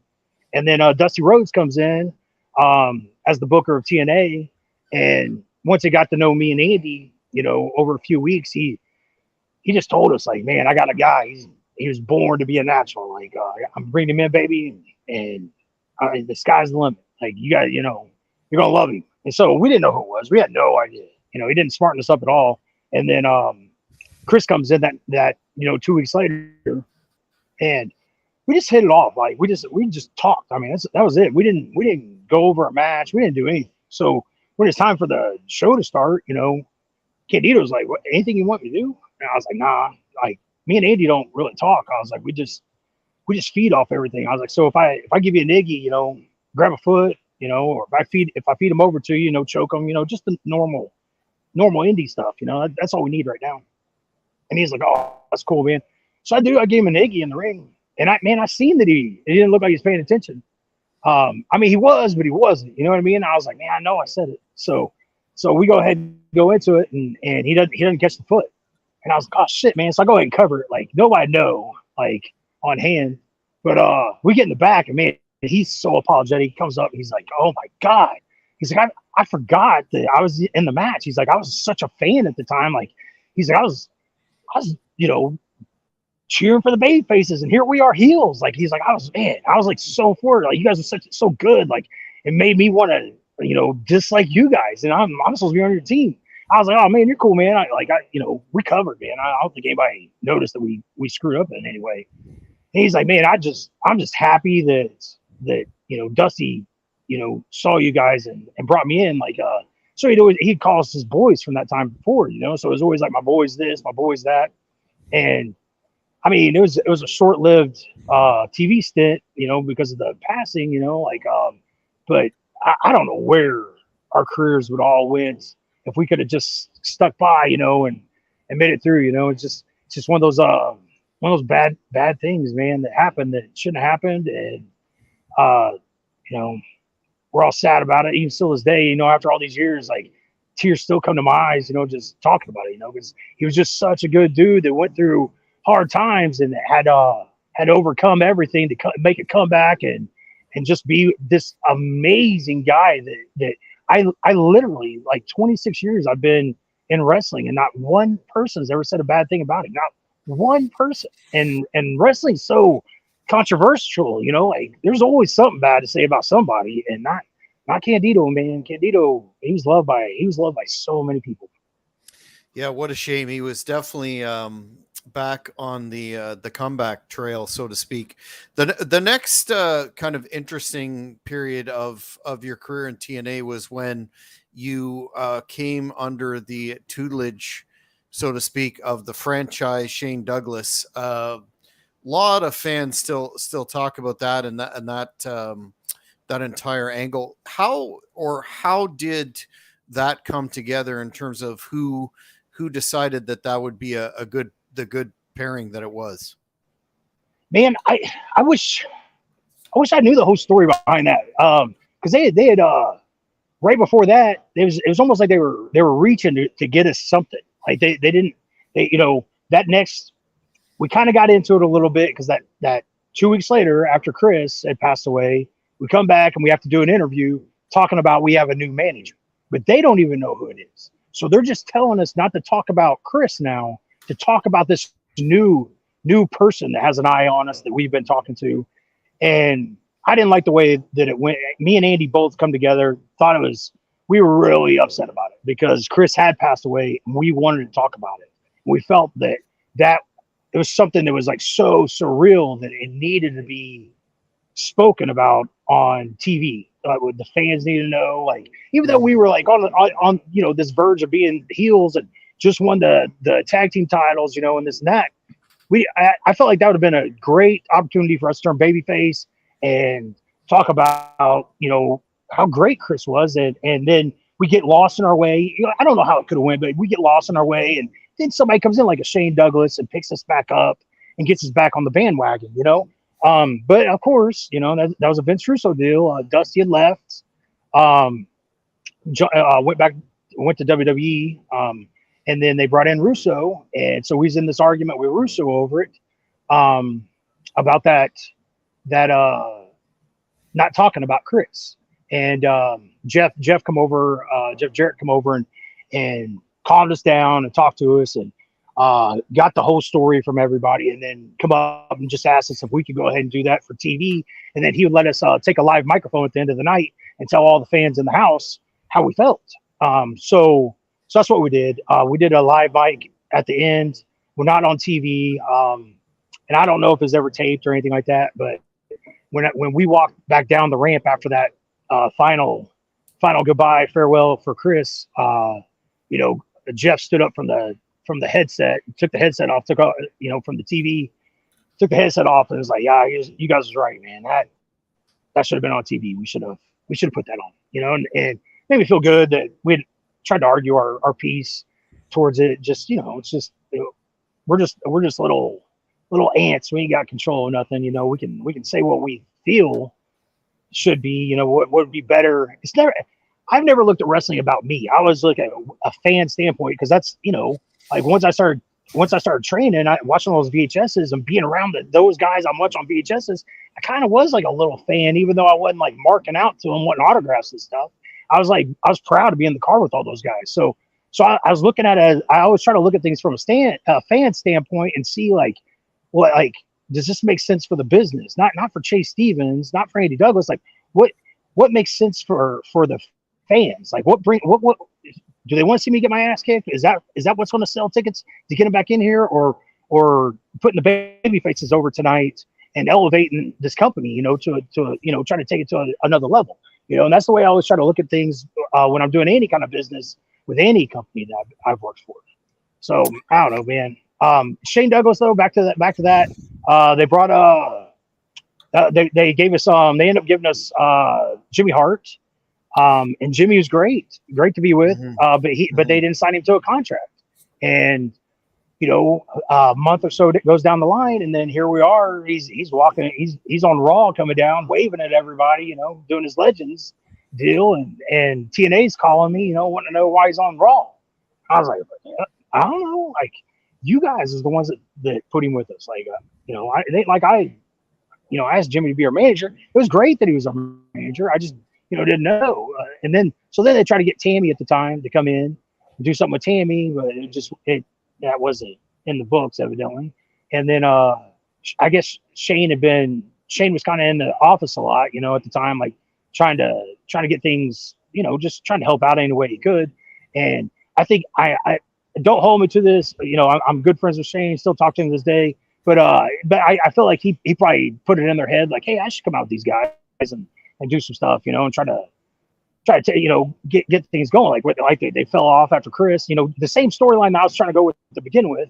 And then Dusty Rhodes comes in as the booker of TNA. And once he got to know me and Andy, over a few weeks, he just told us, like, man, I got a guy. He was born to be a natural. Like, I'm bringing him in, baby. And the sky's the limit. Like, you got, you're going to love him. And so we didn't know who it was. We had no idea. He didn't smarten us up at all. And then Chris comes in that 2 weeks later, and we just hit it off. Like we just talked. I mean, that was it. We didn't go over a match. We didn't do anything. So when it's time for the show to start, Candido's like, "What? Anything you want me to do?" And I was like, "Nah." Like, me and Andy don't really talk. I was like, we just feed off everything. I was like, so if I give you an Iggy, grab a foot, or if I feed him over to you, choke him, just the normal indie stuff, that's all we need right now. And he's like, "Oh, that's cool, man." So I gave him an Iggy in the ring, and I seen that he didn't look like he was paying attention. I mean, he was, but he wasn't, you know what I mean? I was like, man, I know I said it. So we go ahead and go into it, and he doesn't catch the foot. And I was like, oh shit, man. So I go ahead and cover it. Like, nobody know, like, on hand. But we get in the back, and man, he's so apologetic. He comes up, and he's like, "Oh my God." He's like, I forgot that I was in the match. He's like, I was such a fan at the time. Like, he's like, I was, cheering for the baby faces, and here we are heels. Like, he's like, I was like so for it. Like, you guys are so good. Like, it made me want to, dislike you guys. And I'm supposed to be on your team. I was like, oh man, you're cool, man. We covered, man. I don't think anybody noticed that we screwed up in any way. And he's like, man, I'm just happy that Dusty, saw you guys and brought me in. Like, so he'd call us his boys from that time before, so it was always like, my boys this, my boys that. And I mean, it was a short-lived TV stint, because of the passing, but I don't know where our careers would all went if we could have just stuck by, and made it through. It's just one of those bad things, man, that happened that shouldn't have happened. And we're all sad about it, even still this day. After all these years, like, tears still come to my eyes, just talking about it. Because he was just such a good dude that went through hard times and had to overcome everything to make it come back and just be this amazing guy that I literally, like, 26 years I've been in wrestling, and not one person's ever said a bad thing about it. Not one person. And wrestling's so controversial, like, there's always something bad to say about somebody, and not Candido, man. Candido, he was loved by so many people. Yeah, what a shame. He was definitely back on the comeback trail, so to speak. The next kind of interesting period of your career in TNA was when you came under the tutelage, so to speak, of the franchise Shane Douglas. Lot of fans still talk about that that entire angle. How did that come together in terms of who decided that would be the good pairing that it was? Man, I wish I knew the whole story behind that. Because they had right before that, it was almost like they were reaching to get us something. Like they didn't, that next, we kind of got into it a little bit because that 2 weeks later, after Chris had passed away, we come back and we have to do an interview talking about we have a new manager, but they don't even know who it is. So they're just telling us not to talk about Chris now, to talk about this new person that has an eye on us that we've been talking to. And I didn't like the way that it went. Me and Andy both come together, we were really upset about it because Chris had passed away and we wanted to talk about it. We felt that it was something that was like so surreal that it needed to be spoken about on TV. The fans need to know, like, even though we were like on this verge of being heels and just won the tag team titles, and this and that. I felt like that would have been a great opportunity for us to turn babyface and talk about, how great Chris was. And then we get lost in our way. I don't know how it could have went, but we get lost in our way. And then somebody comes in like a Shane Douglas and picks us back up and gets us back on the bandwagon, But of course, that was a Vince Russo deal. Dusty had left, went to WWE. And then they brought in Russo. And so he's in this argument with Russo over it, about that not talking about Chris. And Jeff Jarrett come over and calmed us down and talked to us and got the whole story from everybody, and then come up and just asked us if we could go ahead and do that for TV. And then he would let us take a live microphone at the end of the night and tell all the fans in the house how we felt. So that's what we did. We did a live mic at the end. We're not on TV. And I don't know if it's ever taped or anything like that, but when we walked back down the ramp after that final goodbye farewell for Chris, Jeff stood up from the headset, took the headset off, from the TV, took the headset off, and was like, "Yeah, you guys was right, man. That should have been on TV. We should have put that on, and made me feel good that we tried to argue our piece towards it. Just, it's just, we're just little ants. We ain't got control of nothing. We can say what we feel should be, what would be better. I've never looked at wrestling about me. I always look at a fan standpoint, because that's, like once I started training, watching all those VHSs and being around those guys I watch on VHSs, I kind of was like a little fan, even though I wasn't like marking out to them, wanting autographs and stuff. I was proud to be in the car with all those guys. So I was looking at it. I always try to look at things from a fan standpoint and see does this make sense for the business? Not for Chase Stevens, not for Andy Douglas. Like what makes sense for the fans? Like what do they want to see me get my ass kicked? Is that what's going to sell tickets to get them back in here, or putting the baby faces over tonight and elevating this company, to trying to take it to another level, and that's the way I always try to look at things when I'm doing any kind of business with any company that I've worked for. So I don't know, man. Shane Douglas, though, back to that. They brought they gave us they ended up giving us Jimmy Hart. And Jimmy was great to be with, but they didn't sign him to a contract. And, a month or so goes down the line, and then here we are. He's walking, he's on Raw coming down, waving at everybody, doing his Legends deal. And TNA's calling me, wanting to know why he's on Raw. I was like, I don't know. Like, you guys is the ones that put him with us. Like, I asked Jimmy to be our manager. It was great that he was our manager. I just, didn't know. And then they tried to get Tammy at the time to come in and do something with Tammy, but that wasn't in the books, evidently. And then I guess Shane was kind of in the office a lot, at the time, like trying to get things, just trying to help out any way he could. And I think don't hold me to this. You know, I'm good friends with Shane, still talk to him to this day. But I feel like he probably put it in their head, like, hey, I should come out with these guys and do some stuff, you know, and try to you know, get things going. Like they fell off after Chris, you know, the same storyline that I was trying to go with to begin with.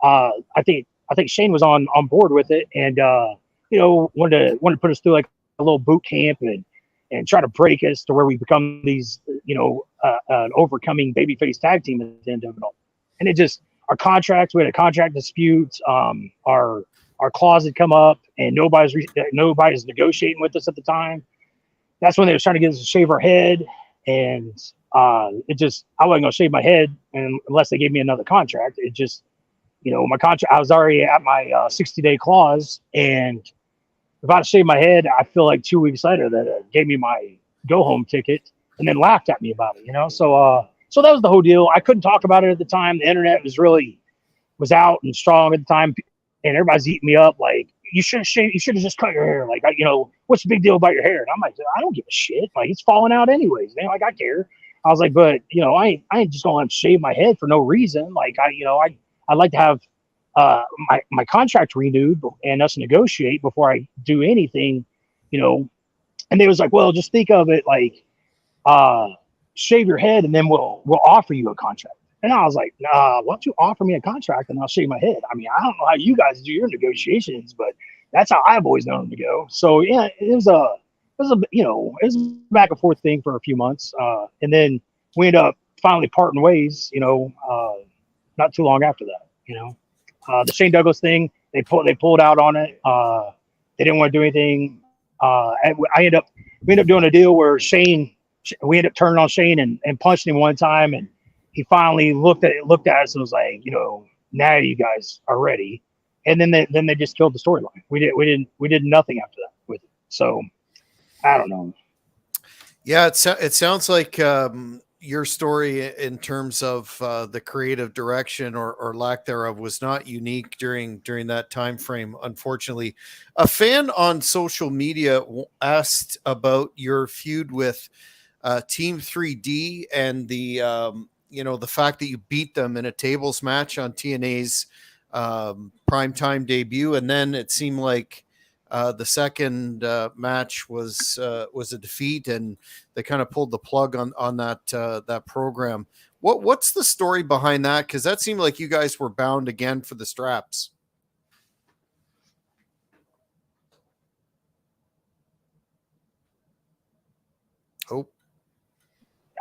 I think Shane was on board with it, and you know, wanted to put us through like a little boot camp and try to break us to where we become these, you know, an overcoming babyface tag team at the end of it all. And it just, our contracts, we had a contract dispute. Our clause had come up, and nobody's negotiating with us at the time. That's when they was trying to get us to shave our head, and it just, I wasn't gonna shave my head unless they gave me another contract. It just, you know, my contract, I was already at my 60-day clause, and if I'd shaved my head, I feel like 2 weeks later that gave me my go home ticket and then laughed at me about it, you know? So that was the whole deal. I couldn't talk about it at the time. The internet was out and strong at the time, and everybody's eating me up. Like, you should have shaved, you should have just cut your hair. Like, you know, what's the big deal about your hair? And I'm like, I don't give a shit. Like, it's falling out anyways. Man, like, I care. I was like, but you know, I ain't just gonna shave my head for no reason. Like, I'd like to have my contract renewed and us negotiate before I do anything, you know. And they was like, well, just think of it like, shave your head and then we'll offer you a contract. And I was like, nah, why don't you offer me a contract and I'll shave my head? I mean, I don't know how you guys do your negotiations, but that's how I've always known them to go. So yeah, it was a you know, it was a back and forth thing for a few months, and then we ended up finally parting ways, you know, not too long after that, you know. The Shane Douglas thing, they pulled out on it. They didn't want to do anything. We ended up doing a deal where we ended up turning on Shane and punching him one time, and he finally looked at us and was like, you know, now you guys are ready. And then they just killed the storyline. We did nothing after that with it. So I don't know. Yeah, it sounds like your story in terms of the creative direction or lack thereof was not unique during that time frame. Unfortunately, a fan on social media asked about your feud with Team 3D and the you know, the fact that you beat them in a tables match on TNA's primetime debut, and then it seemed like the second match was a defeat, and they kind of pulled the plug on that program. What's the story behind that? Because that seemed like you guys were bound again for the straps. Oh,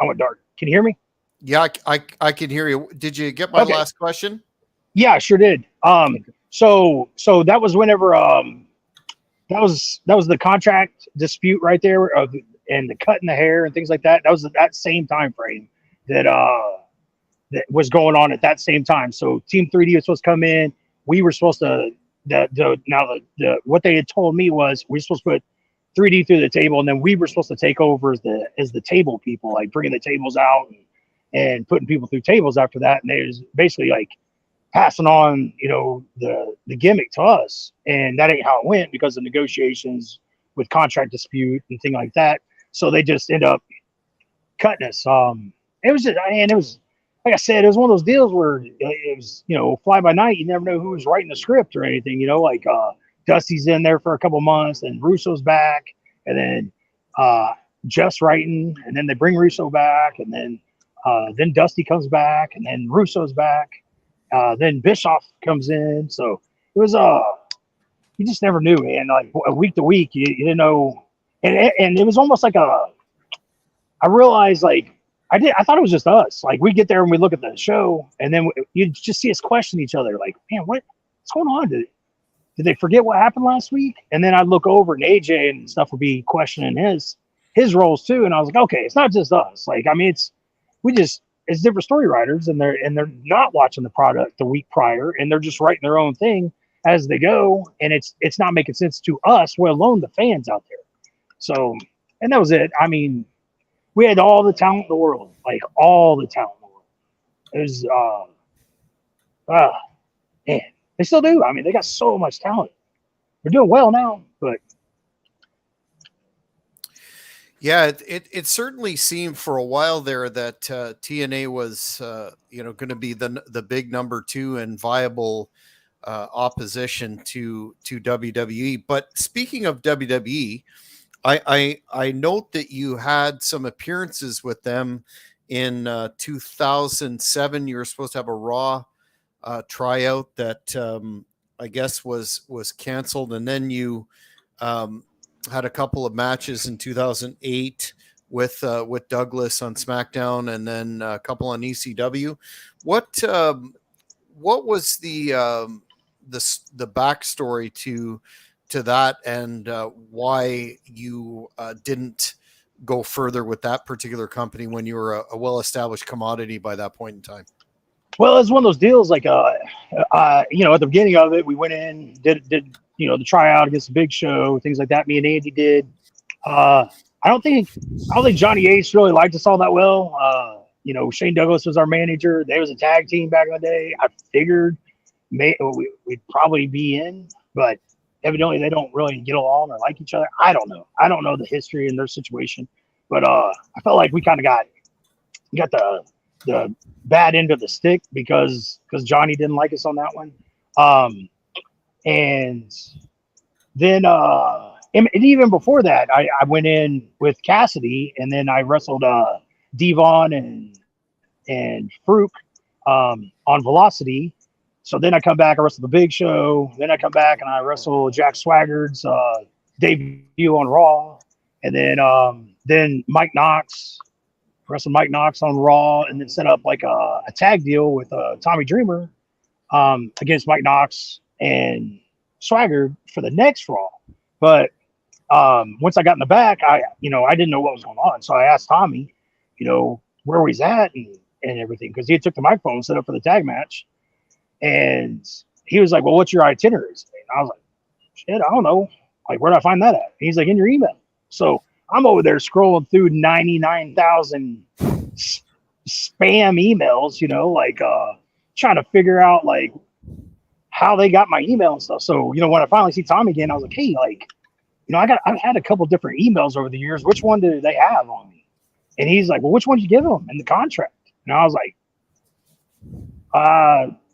I went dark. Can you hear me? yeah, I can hear you. Did you get my last question? Yeah, I sure did. So that was whenever that was the contract dispute right there, and the cutting the hair and things like that. That was that same time frame that was going on at that same time. So Team 3D was supposed to come in. We were supposed to what they had told me was we were supposed to put 3D through the table, and then we were supposed to take over as the table people, like bringing the tables out and putting people through tables after that. And they was basically like passing on, you know, the gimmick to us, and that ain't how it went because of negotiations with contract dispute and thing like that. So they just end up cutting us. It was just, and it was, like I said, it was one of those deals where it was, you know, fly by night. You never know who was writing the script or anything, you know, like Dusty's in there for a couple months, and Russo's back, and then Jeff's writing, and then they bring Russo back, and then Dusty comes back, and then Russo's back. Then Bischoff comes in. So it was, you just never knew, man. Like week to week, you didn't know. And it was almost like I realized, like, I thought it was just us. Like, we get there and we look at the show, and then you just see us question each other. Like, man, what's going on? Did they forget what happened last week? And then I'd look over and AJ and stuff would be questioning his roles too. And I was like, okay, it's not just us. Like, I mean, it's different story writers, and they're not watching the product the week prior, and they're just writing their own thing as they go, and it's not making sense to us, let alone the fans out there. So, and that was it. I mean, we had all the talent in the world, like all the talent in the world. It was man, they still do. I mean, they got so much talent. They're doing well now, but Yeah, it certainly seemed for a while there that TNA was going to be the big number two and viable opposition to WWE. But speaking of WWE, I note that you had some appearances with them in 2007. You were supposed to have a Raw tryout that I guess was canceled, and then you um, had a couple of matches in 2008 with Douglas on SmackDown, and then a couple on ECW. What was the backstory to that, and why you didn't go further with that particular company when you were a well-established commodity by that point in time? Well, it's one of those deals like, at the beginning of it, we went in, did the tryout against the Big Show, things like that. Me and Andy did. I don't think Johnny Ace really liked us all that well. Shane Douglas was our manager. They was a tag team back in the day. I figured we'd probably be in, but evidently they don't really get along or like each other. I don't know. I don't know the history in their situation, but I felt like we kind of got the bad end of the stick because Johnny didn't like us on that one. And then and even before that, I went in with Cassidy, and then I wrestled Devon and Farouk on Velocity. So then I come back, I wrestle the Big Show. Then I come back and I wrestle Jack Swagger's debut on Raw. And then Mike Knox, wrestled Mike Knox on Raw, and then set up like a tag deal with Tommy Dreamer against Mike Knox and Swagger for the next Raw. But once I got in the back, I didn't know what was going on. So I asked Tommy, where he's at and everything, because he had took the microphone and set up for the tag match. And he was like, well, what's your itinerary? And I was like, shit, I don't know. Like, where do I find that at? And he's like, in your email. So I'm over there scrolling through 99,000 spam emails, trying to figure out like how they got my email and stuff. So, when I finally see Tommy again, I was like, hey, like, I've had a couple different emails over the years. Which one do they have on me? And he's like, well, which one did you give them in the contract? And I was like,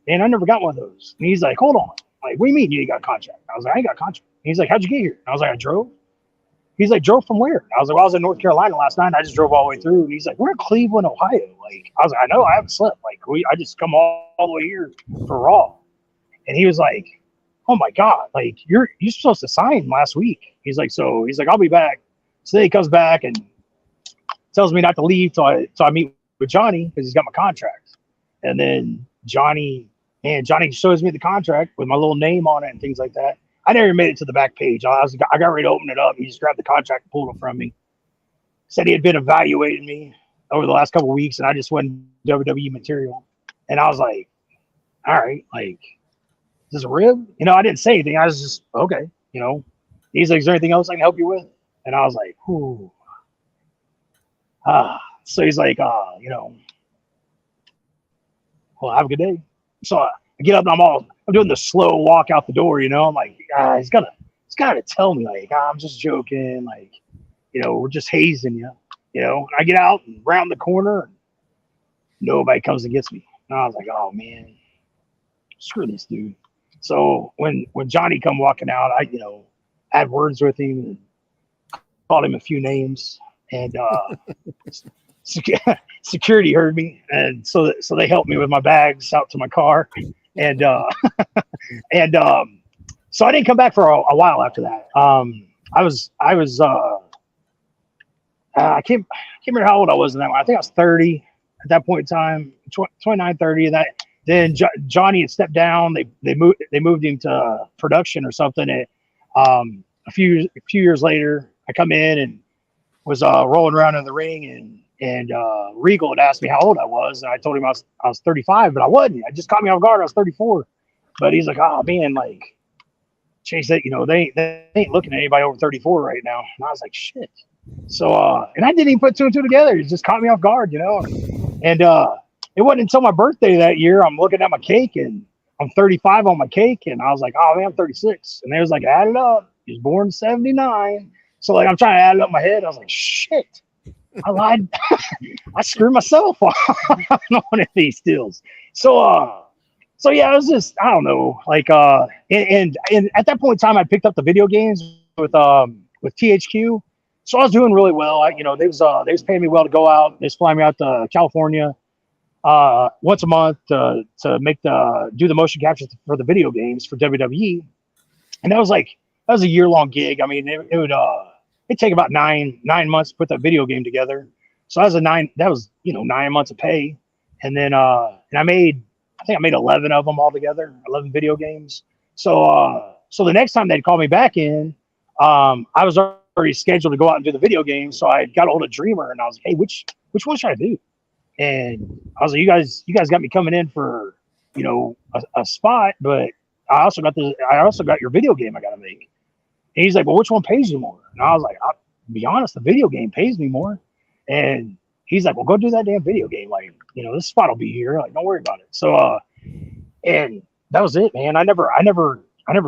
and I never got one of those. And he's like, hold on. Like, what do you mean you ain't got a contract? I was like, I ain't got a contract. And he's like, how'd you get here? And I was like, I drove. He's like, drove from where? And I was like, well, I was in North Carolina last night. I just drove all the way through. And he's like, we're in Cleveland, Ohio. Like, I was like, I know, I haven't slept. Like, I just come all the way here for Raw. And he was like, oh my God, like you're supposed to sign last week. He's like, I'll be back. So then he comes back and tells me not to leave till I meet with Johnny because he's got my contract. And then Johnny shows me the contract with my little name on it and things like that. I never made it to the back page. I got ready to open it up. He just grabbed the contract and pulled it from me. Said he had been evaluating me over the last couple of weeks, and I just wasn't WWE material. And I was like, all right, like, is this a rib? I didn't say anything. I was just, okay, He's like, is there anything else I can help you with? And I was like, ooh. So he's like, well, have a good day. So I get up and I'm doing the slow walk out the door, I'm like, he's gotta tell me, like, I'm just joking, like, we're just hazing you, and I get out and round the corner and nobody comes and gets me. And I was like, oh man, screw this dude. So when Johnny come walking out, I had words with him and called him a few names, and security heard me, and so they helped me with my bags out to my car, and so I didn't come back for a while after that. I can't remember how old I was in that one. I think I was 30 at that point in time, 29, 30. And that then Johnny had stepped down. They moved him to production or something. And a few years later, I come in and was rolling around in the ring, and Regal had asked me how old I was, and I told him I was 35, but I wasn't. I just caught me off guard. I was 34. But he's like, oh man, like, Chase, that they ain't looking at anybody over 34 right now. And I was like, shit. So and I didn't even put two and two together. It just caught me off guard, And it wasn't until my birthday that year I'm looking at my cake and I'm 35 on my cake, and I was like, oh man, I'm 36. And they was like, add it up. He was born in 79. So like I'm trying to add it up in my head. I was like, shit, I lied. I screwed myself on one of these deals. So yeah, it was just I don't know, like and at that point in time, I picked up the video games with THQ, so I was doing really well. They was paying me well to go out. They was flying me out to California once a month to do the motion capture for the video games for WWE, and that was a year-long gig. I mean, it'd take about nine months to put that video game together. So that was 9 months of pay, and then and I think I made 11 of them altogether, 11 video games. So the next time they'd call me back in, I was already scheduled to go out and do the video games. So I got a hold of Dreamer and I was like, hey, which one should I do? And I was like, you guys got me coming in for, a spot, but I also got your video game I got to make. And he's like, well, which one pays you more? And I was like, I'll be honest, the video game pays me more. And he's like, well, go do that damn video game. Like, this spot will be here. Like, don't worry about it. So, and that was it, man. I never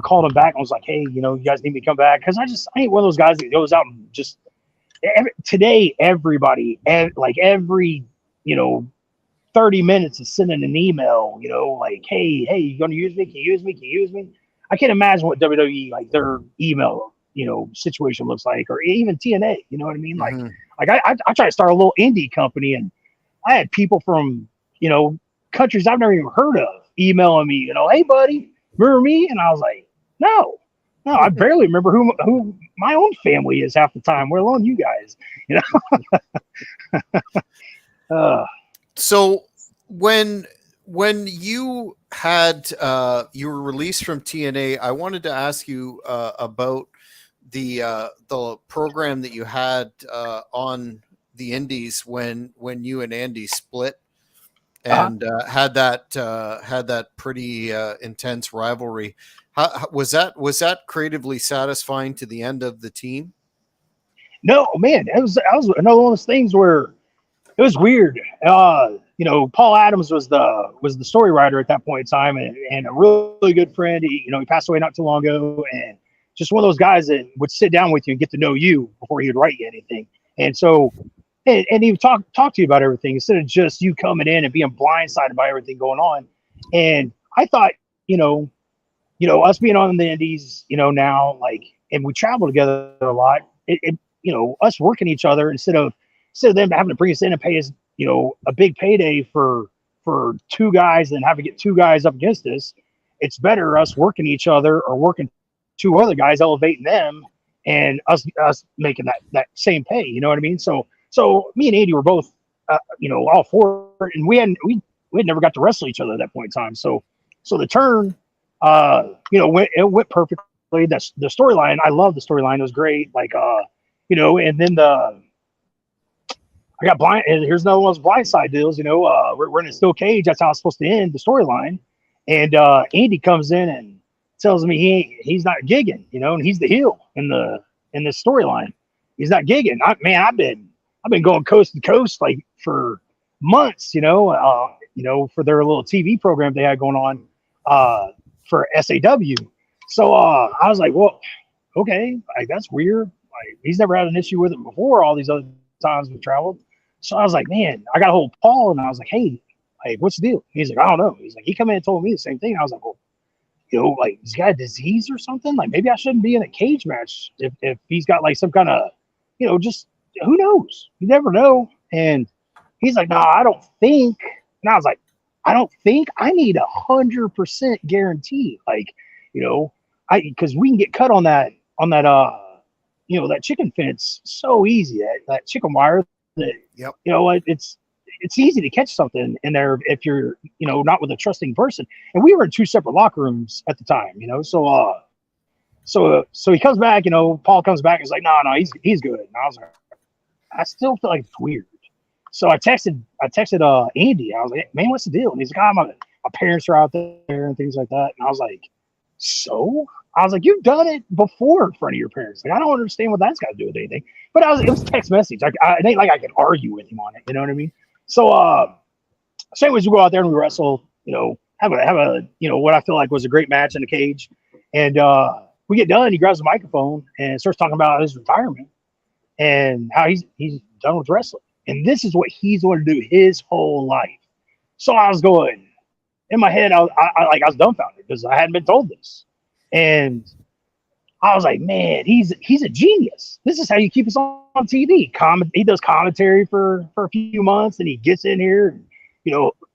called him back and was like, hey, you guys need me to come back. Cause I ain't one of those guys that goes out and just today, everybody, like every, 30 minutes is sending an email, like, hey, you going to use me? Can you use me? Can you use me? I can't imagine what WWE, like their email, situation looks like, or even TNA, you know what I mean? Mm-hmm. Like I tried to start a little indie company and I had people from, countries I've never even heard of emailing me, hey buddy, remember me? And I was like, no, I barely remember who my own family is half the time, let alone you guys, So when you had you were released from TNA, I wanted to ask you about the program that you had on the Indies when you and Andy split and had that pretty intense rivalry. How was that creatively satisfying to the end of the team? No, man, I was another one of those things where it was weird. Paul Adams was the story writer at that point in time, and a really good friend. He passed away not too long ago, and just one of those guys that would sit down with you and get to know you before he would write you anything. And so, and he would talk to you about everything instead of just you coming in and being blindsided by everything going on. And I thought, us being on the Indies, now, like, and we travel together a lot. Us working each other instead of them having to bring us in and pay us, a big payday for two guys and have to get two guys up against us. It's better us working each other or working two other guys, elevating them, and us making that same pay. You know what I mean? So me and Andy were both, all for it, and we had never got to wrestle each other at that point in time. So the turn, it went perfectly. The storyline, I love the storyline. It was great. Like, and then I got blind. And here's another one of those blindside deals. We're in a steel cage. That's how it's supposed to end the storyline. And Andy comes in and tells me he's not gigging. And he's the heel in this storyline. He's not gigging. I've been going coast to coast like for months. For their little TV program they had going on for SAW. So I was like, well, okay, like that's weird. Like he's never had an issue with it before. All these other times we traveled. So I was like, man, I got a hold of Paul and I was like, hey, like, what's the deal? He's like, I don't know. He's like, he come in and told me the same thing. I was like, well, like he's got a disease or something. Like maybe I shouldn't be in a cage match if he's got like some kind of, just who knows? You never know. And he's like, no, I don't think. And I was like, I don't think. I need 100% guarantee. Like, because we can get cut on that that chicken fence so easy, that chicken wire that, Yep. It's easy to catch something in there if you're, not with a trusting person. And we were in two separate locker rooms at the time, so he comes back, Paul comes back and is like, no, he's good. And I was like, I still feel like it's weird. So I texted Andy. I was like, man, what's the deal? And he's like, my parents are out there and things like that. And I was like, so? I was like, you've done it before in front of your parents. Like, I don't understand what that's got to do with anything. But it was text message. It ain't like I could argue with him on it. You know what I mean? So, anyways, we go out there and we wrestle. Have a what I feel like was a great match in the cage, and we get done. He grabs the microphone and starts talking about his retirement and how he's done with wrestling. And this is what he's going to do his whole life. So I was going in my head. I was dumbfounded because I hadn't been told this, and I was like, man, he's a genius. This is how you keep us on TV. He does commentary for a few months, and he gets in here and,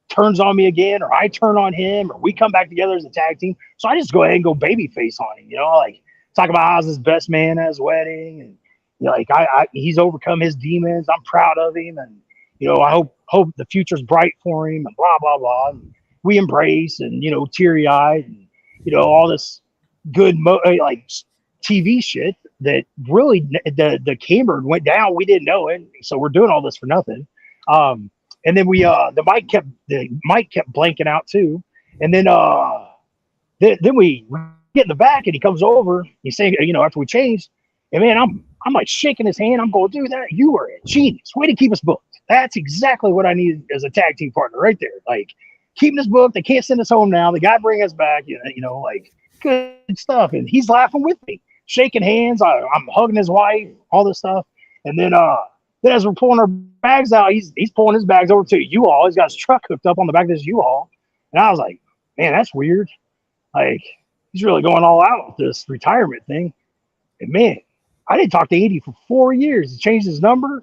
turns on me again, or I turn on him, or we come back together as a tag team. So I just go ahead and go babyface on him, like talk about how's his best man at his wedding, and he's overcome his demons. I'm proud of him, and I hope the future's bright for him, and blah blah blah. And we embrace, and teary eyed, and all this good TV shit that really the camera went down. We didn't know it, so we're doing all this for nothing. And then the mic kept blanking out too. And then we get in the back, and he comes over. He's saying, after we changed, and man, I'm like shaking his hand. I'm going, dude, you are a genius. Way to keep us booked. That's exactly what I need as a tag team partner right there. Like keeping us booked. They can't send us home now. They got to bring us back. Like good stuff. And he's laughing with me, shaking hands. I'm hugging his wife, all this stuff. And then as we're pulling our bags out, he's pulling his bags over to U-Haul. He's got his truck hooked up on the back of this U-Haul. And I was like, man, that's weird. Like, he's really going all out with this retirement thing. And man, I didn't talk to Andy for 4 years. He changed his number,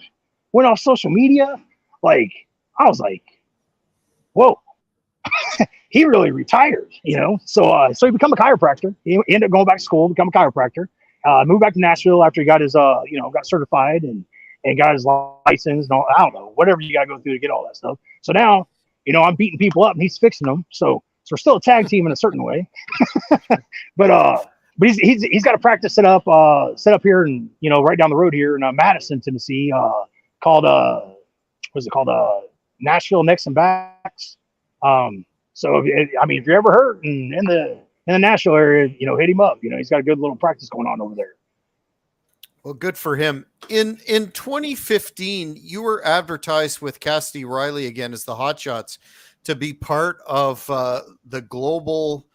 went off social media. Like, I was like, whoa, he really retired, So he became a chiropractor. He ended up going back to school, become a chiropractor. Moved back to Nashville after he got his, got certified and got his license and all, I don't know, whatever you got to go through to get all that stuff. So now, I'm beating people up and he's fixing them. So we're still a tag team in a certain way. But he's got a practice set up here and, right down the road here in Madison, Tennessee, called, what's it called? Nashville Necks and Backs. So if you're ever hurt in the Nashville area, hit him up. He's got a good little practice going on over there. Well, good for him. In 2015, you were advertised with Cassidy Riley again as the Hotshots to be part of the Global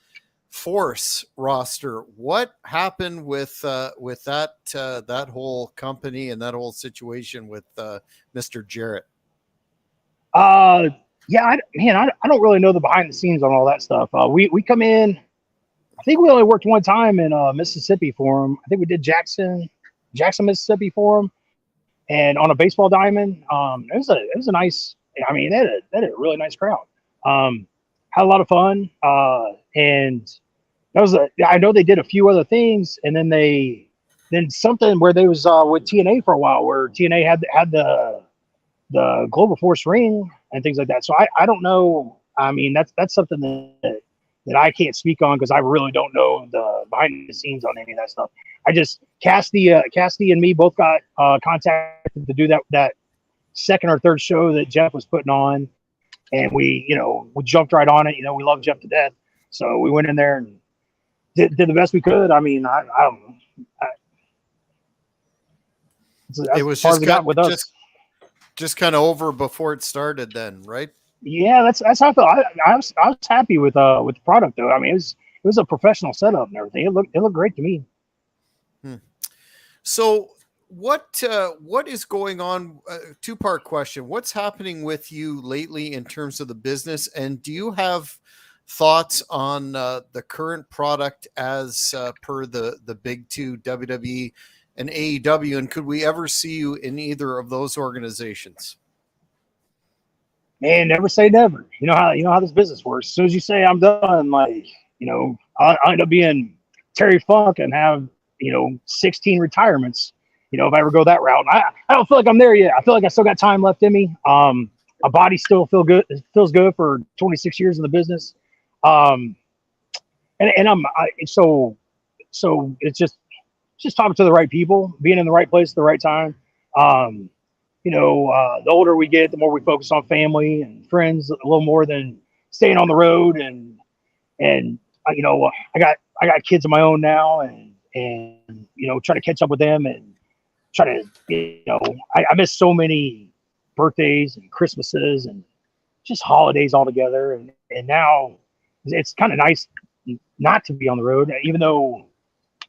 Force roster. What happened with that whole company and that whole situation with Mr. Jarrett? Yeah, I don't really know the behind the scenes on all that stuff. We come in. I think we only worked one time in Mississippi for him. I think we did Jackson, Mississippi for him, and on a baseball diamond. It was a nice. I mean, they had a really nice crowd. Had a lot of fun, and that was I know they did a few other things, and then something where they was with TNA for a while, where TNA had the Global Force ring and things like that. So I don't know. I mean, that's something that I can't speak on because I really don't know the behind the scenes on any of that stuff. I just Cassidy and me both got contacted to do that second or third show that Jeff was putting on, and we jumped right on it. We love Jeff to death, so we went in there and did the best we could. I mean, I don't know. It was just kind of over before it started then, right? Yeah, that's how I felt. I was happy with the product though. I mean, it was a professional setup and everything. It looked great to me. So what is going on? Two-part question. What's happening with you lately in terms of the business? And do you have thoughts on the current product as per the big two, WWE and AEW? And could we ever see you in either of those organizations? Man, never say never. You know how this business works. As soon as you say I'm done, I'll end up being Terry Funk and have 16 retirements. If I ever go that route, and I don't feel like I'm there yet. I feel like I still got time left in me. My body still feels good for 26 years in the business. And so it's just talking to the right people, being in the right place at the right time. The older we get, the more we focus on family and friends a little more than staying on the road. And I got kids of my own now, and try to catch up with them and try to, I miss so many birthdays and Christmases and just holidays altogether. And now it's kind of nice not to be on the road, even though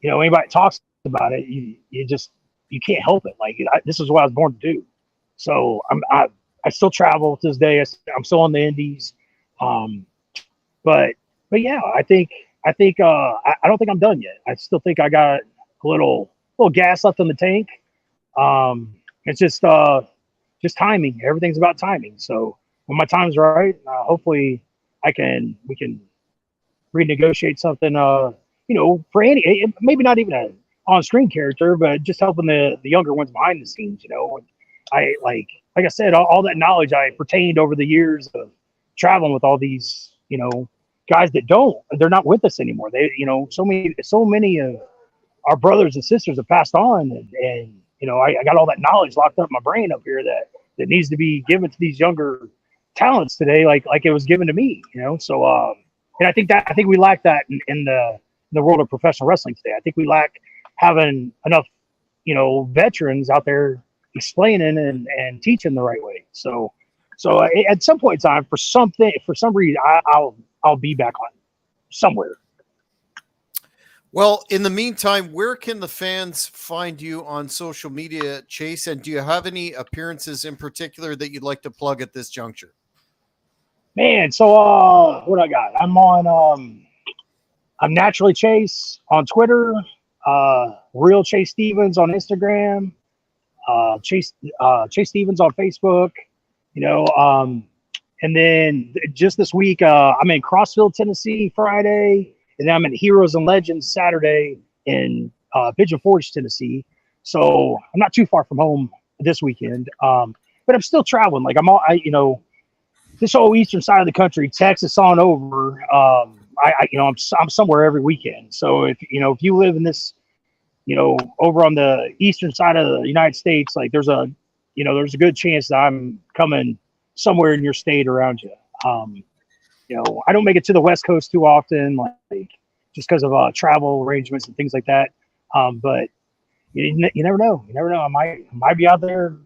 anybody that talks about it, you can't help it. Like this is what I was born to do. So I still travel to this day. I'm still on the indies. But yeah, I don't think I'm done yet. I still think I got a little gas left in the tank. It's just timing. Everything's about timing. So when my time's right, hopefully we can renegotiate something, for any, maybe not even a on-screen character, but just helping the younger ones behind the scenes, I like I said, all that knowledge I pertained over the years of traveling with all these, guys they're not with us anymore. They, so many of our brothers and sisters have passed on, and I got all that knowledge locked up in my brain up here that needs to be given to these younger talents today, like it was given to me, So, and I think we lack that in the world of professional wrestling today. I think we lack having enough, veterans out there explaining and teaching the right way. So at some point in time, for some reason, I'll be back on somewhere. Well, in the meantime, where can the fans find you on social media, Chase? And do you have any appearances in particular that you'd like to plug at this juncture? Man, so what I got? I'm Naturally Chase on Twitter, Real Chase Stevens on Instagram, Chase Stevens on Facebook, and then just this week, I'm in Crossville, Tennessee Friday, and then I'm in Heroes and Legends Saturday in Pigeon Forge, Tennessee. So I'm not too far from home this weekend, but I'm still traveling. Like this whole eastern side of the country, Texas on over. I'm somewhere every weekend. So if you live in this, over on the eastern side of the United States, like there's a good chance that I'm coming somewhere in your state around you. I don't make it to the West Coast too often, like just because of travel arrangements and things like that. But you never know. You never know. I might be out there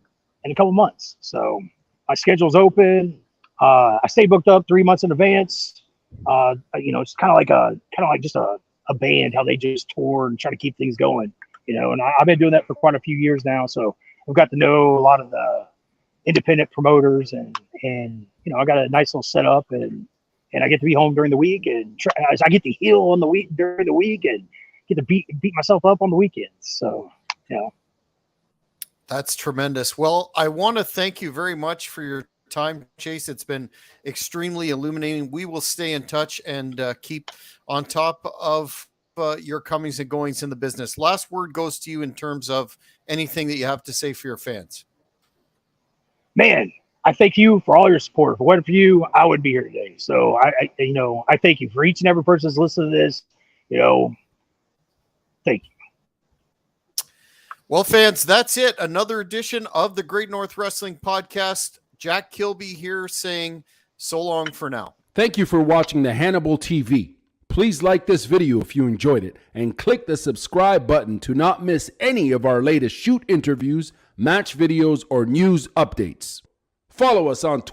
in a couple months. So my schedule's open. I stay booked up 3 months in advance. It's kind of like just a band, how they just tour and try to keep things going, and I've been doing that for quite a few years now. So I've got to know a lot of the independent promoters and I got a nice little setup and I get to be home during the week and I get to heal on the week during the week and get to beat myself up on the weekends. So, That's tremendous. Well, I want to thank you very much for your time, Chase. It's been extremely illuminating. We will stay in touch and keep on top of your comings and goings in the business. Last word goes to you in terms of anything that you have to say for your fans. Man, I thank you for all your support. If it wasn't for you, I would be here today. So I thank you for each and every person that's listening to this. Thank you. Well, fans, that's it. Another edition of the Great North Wrestling Podcast. Jack Kilby here saying so long for now. Thank you for watching the Hannibal TV. Please like this video if you enjoyed it and click the subscribe button to not miss any of our latest shoot interviews, match videos, or news updates. Follow us on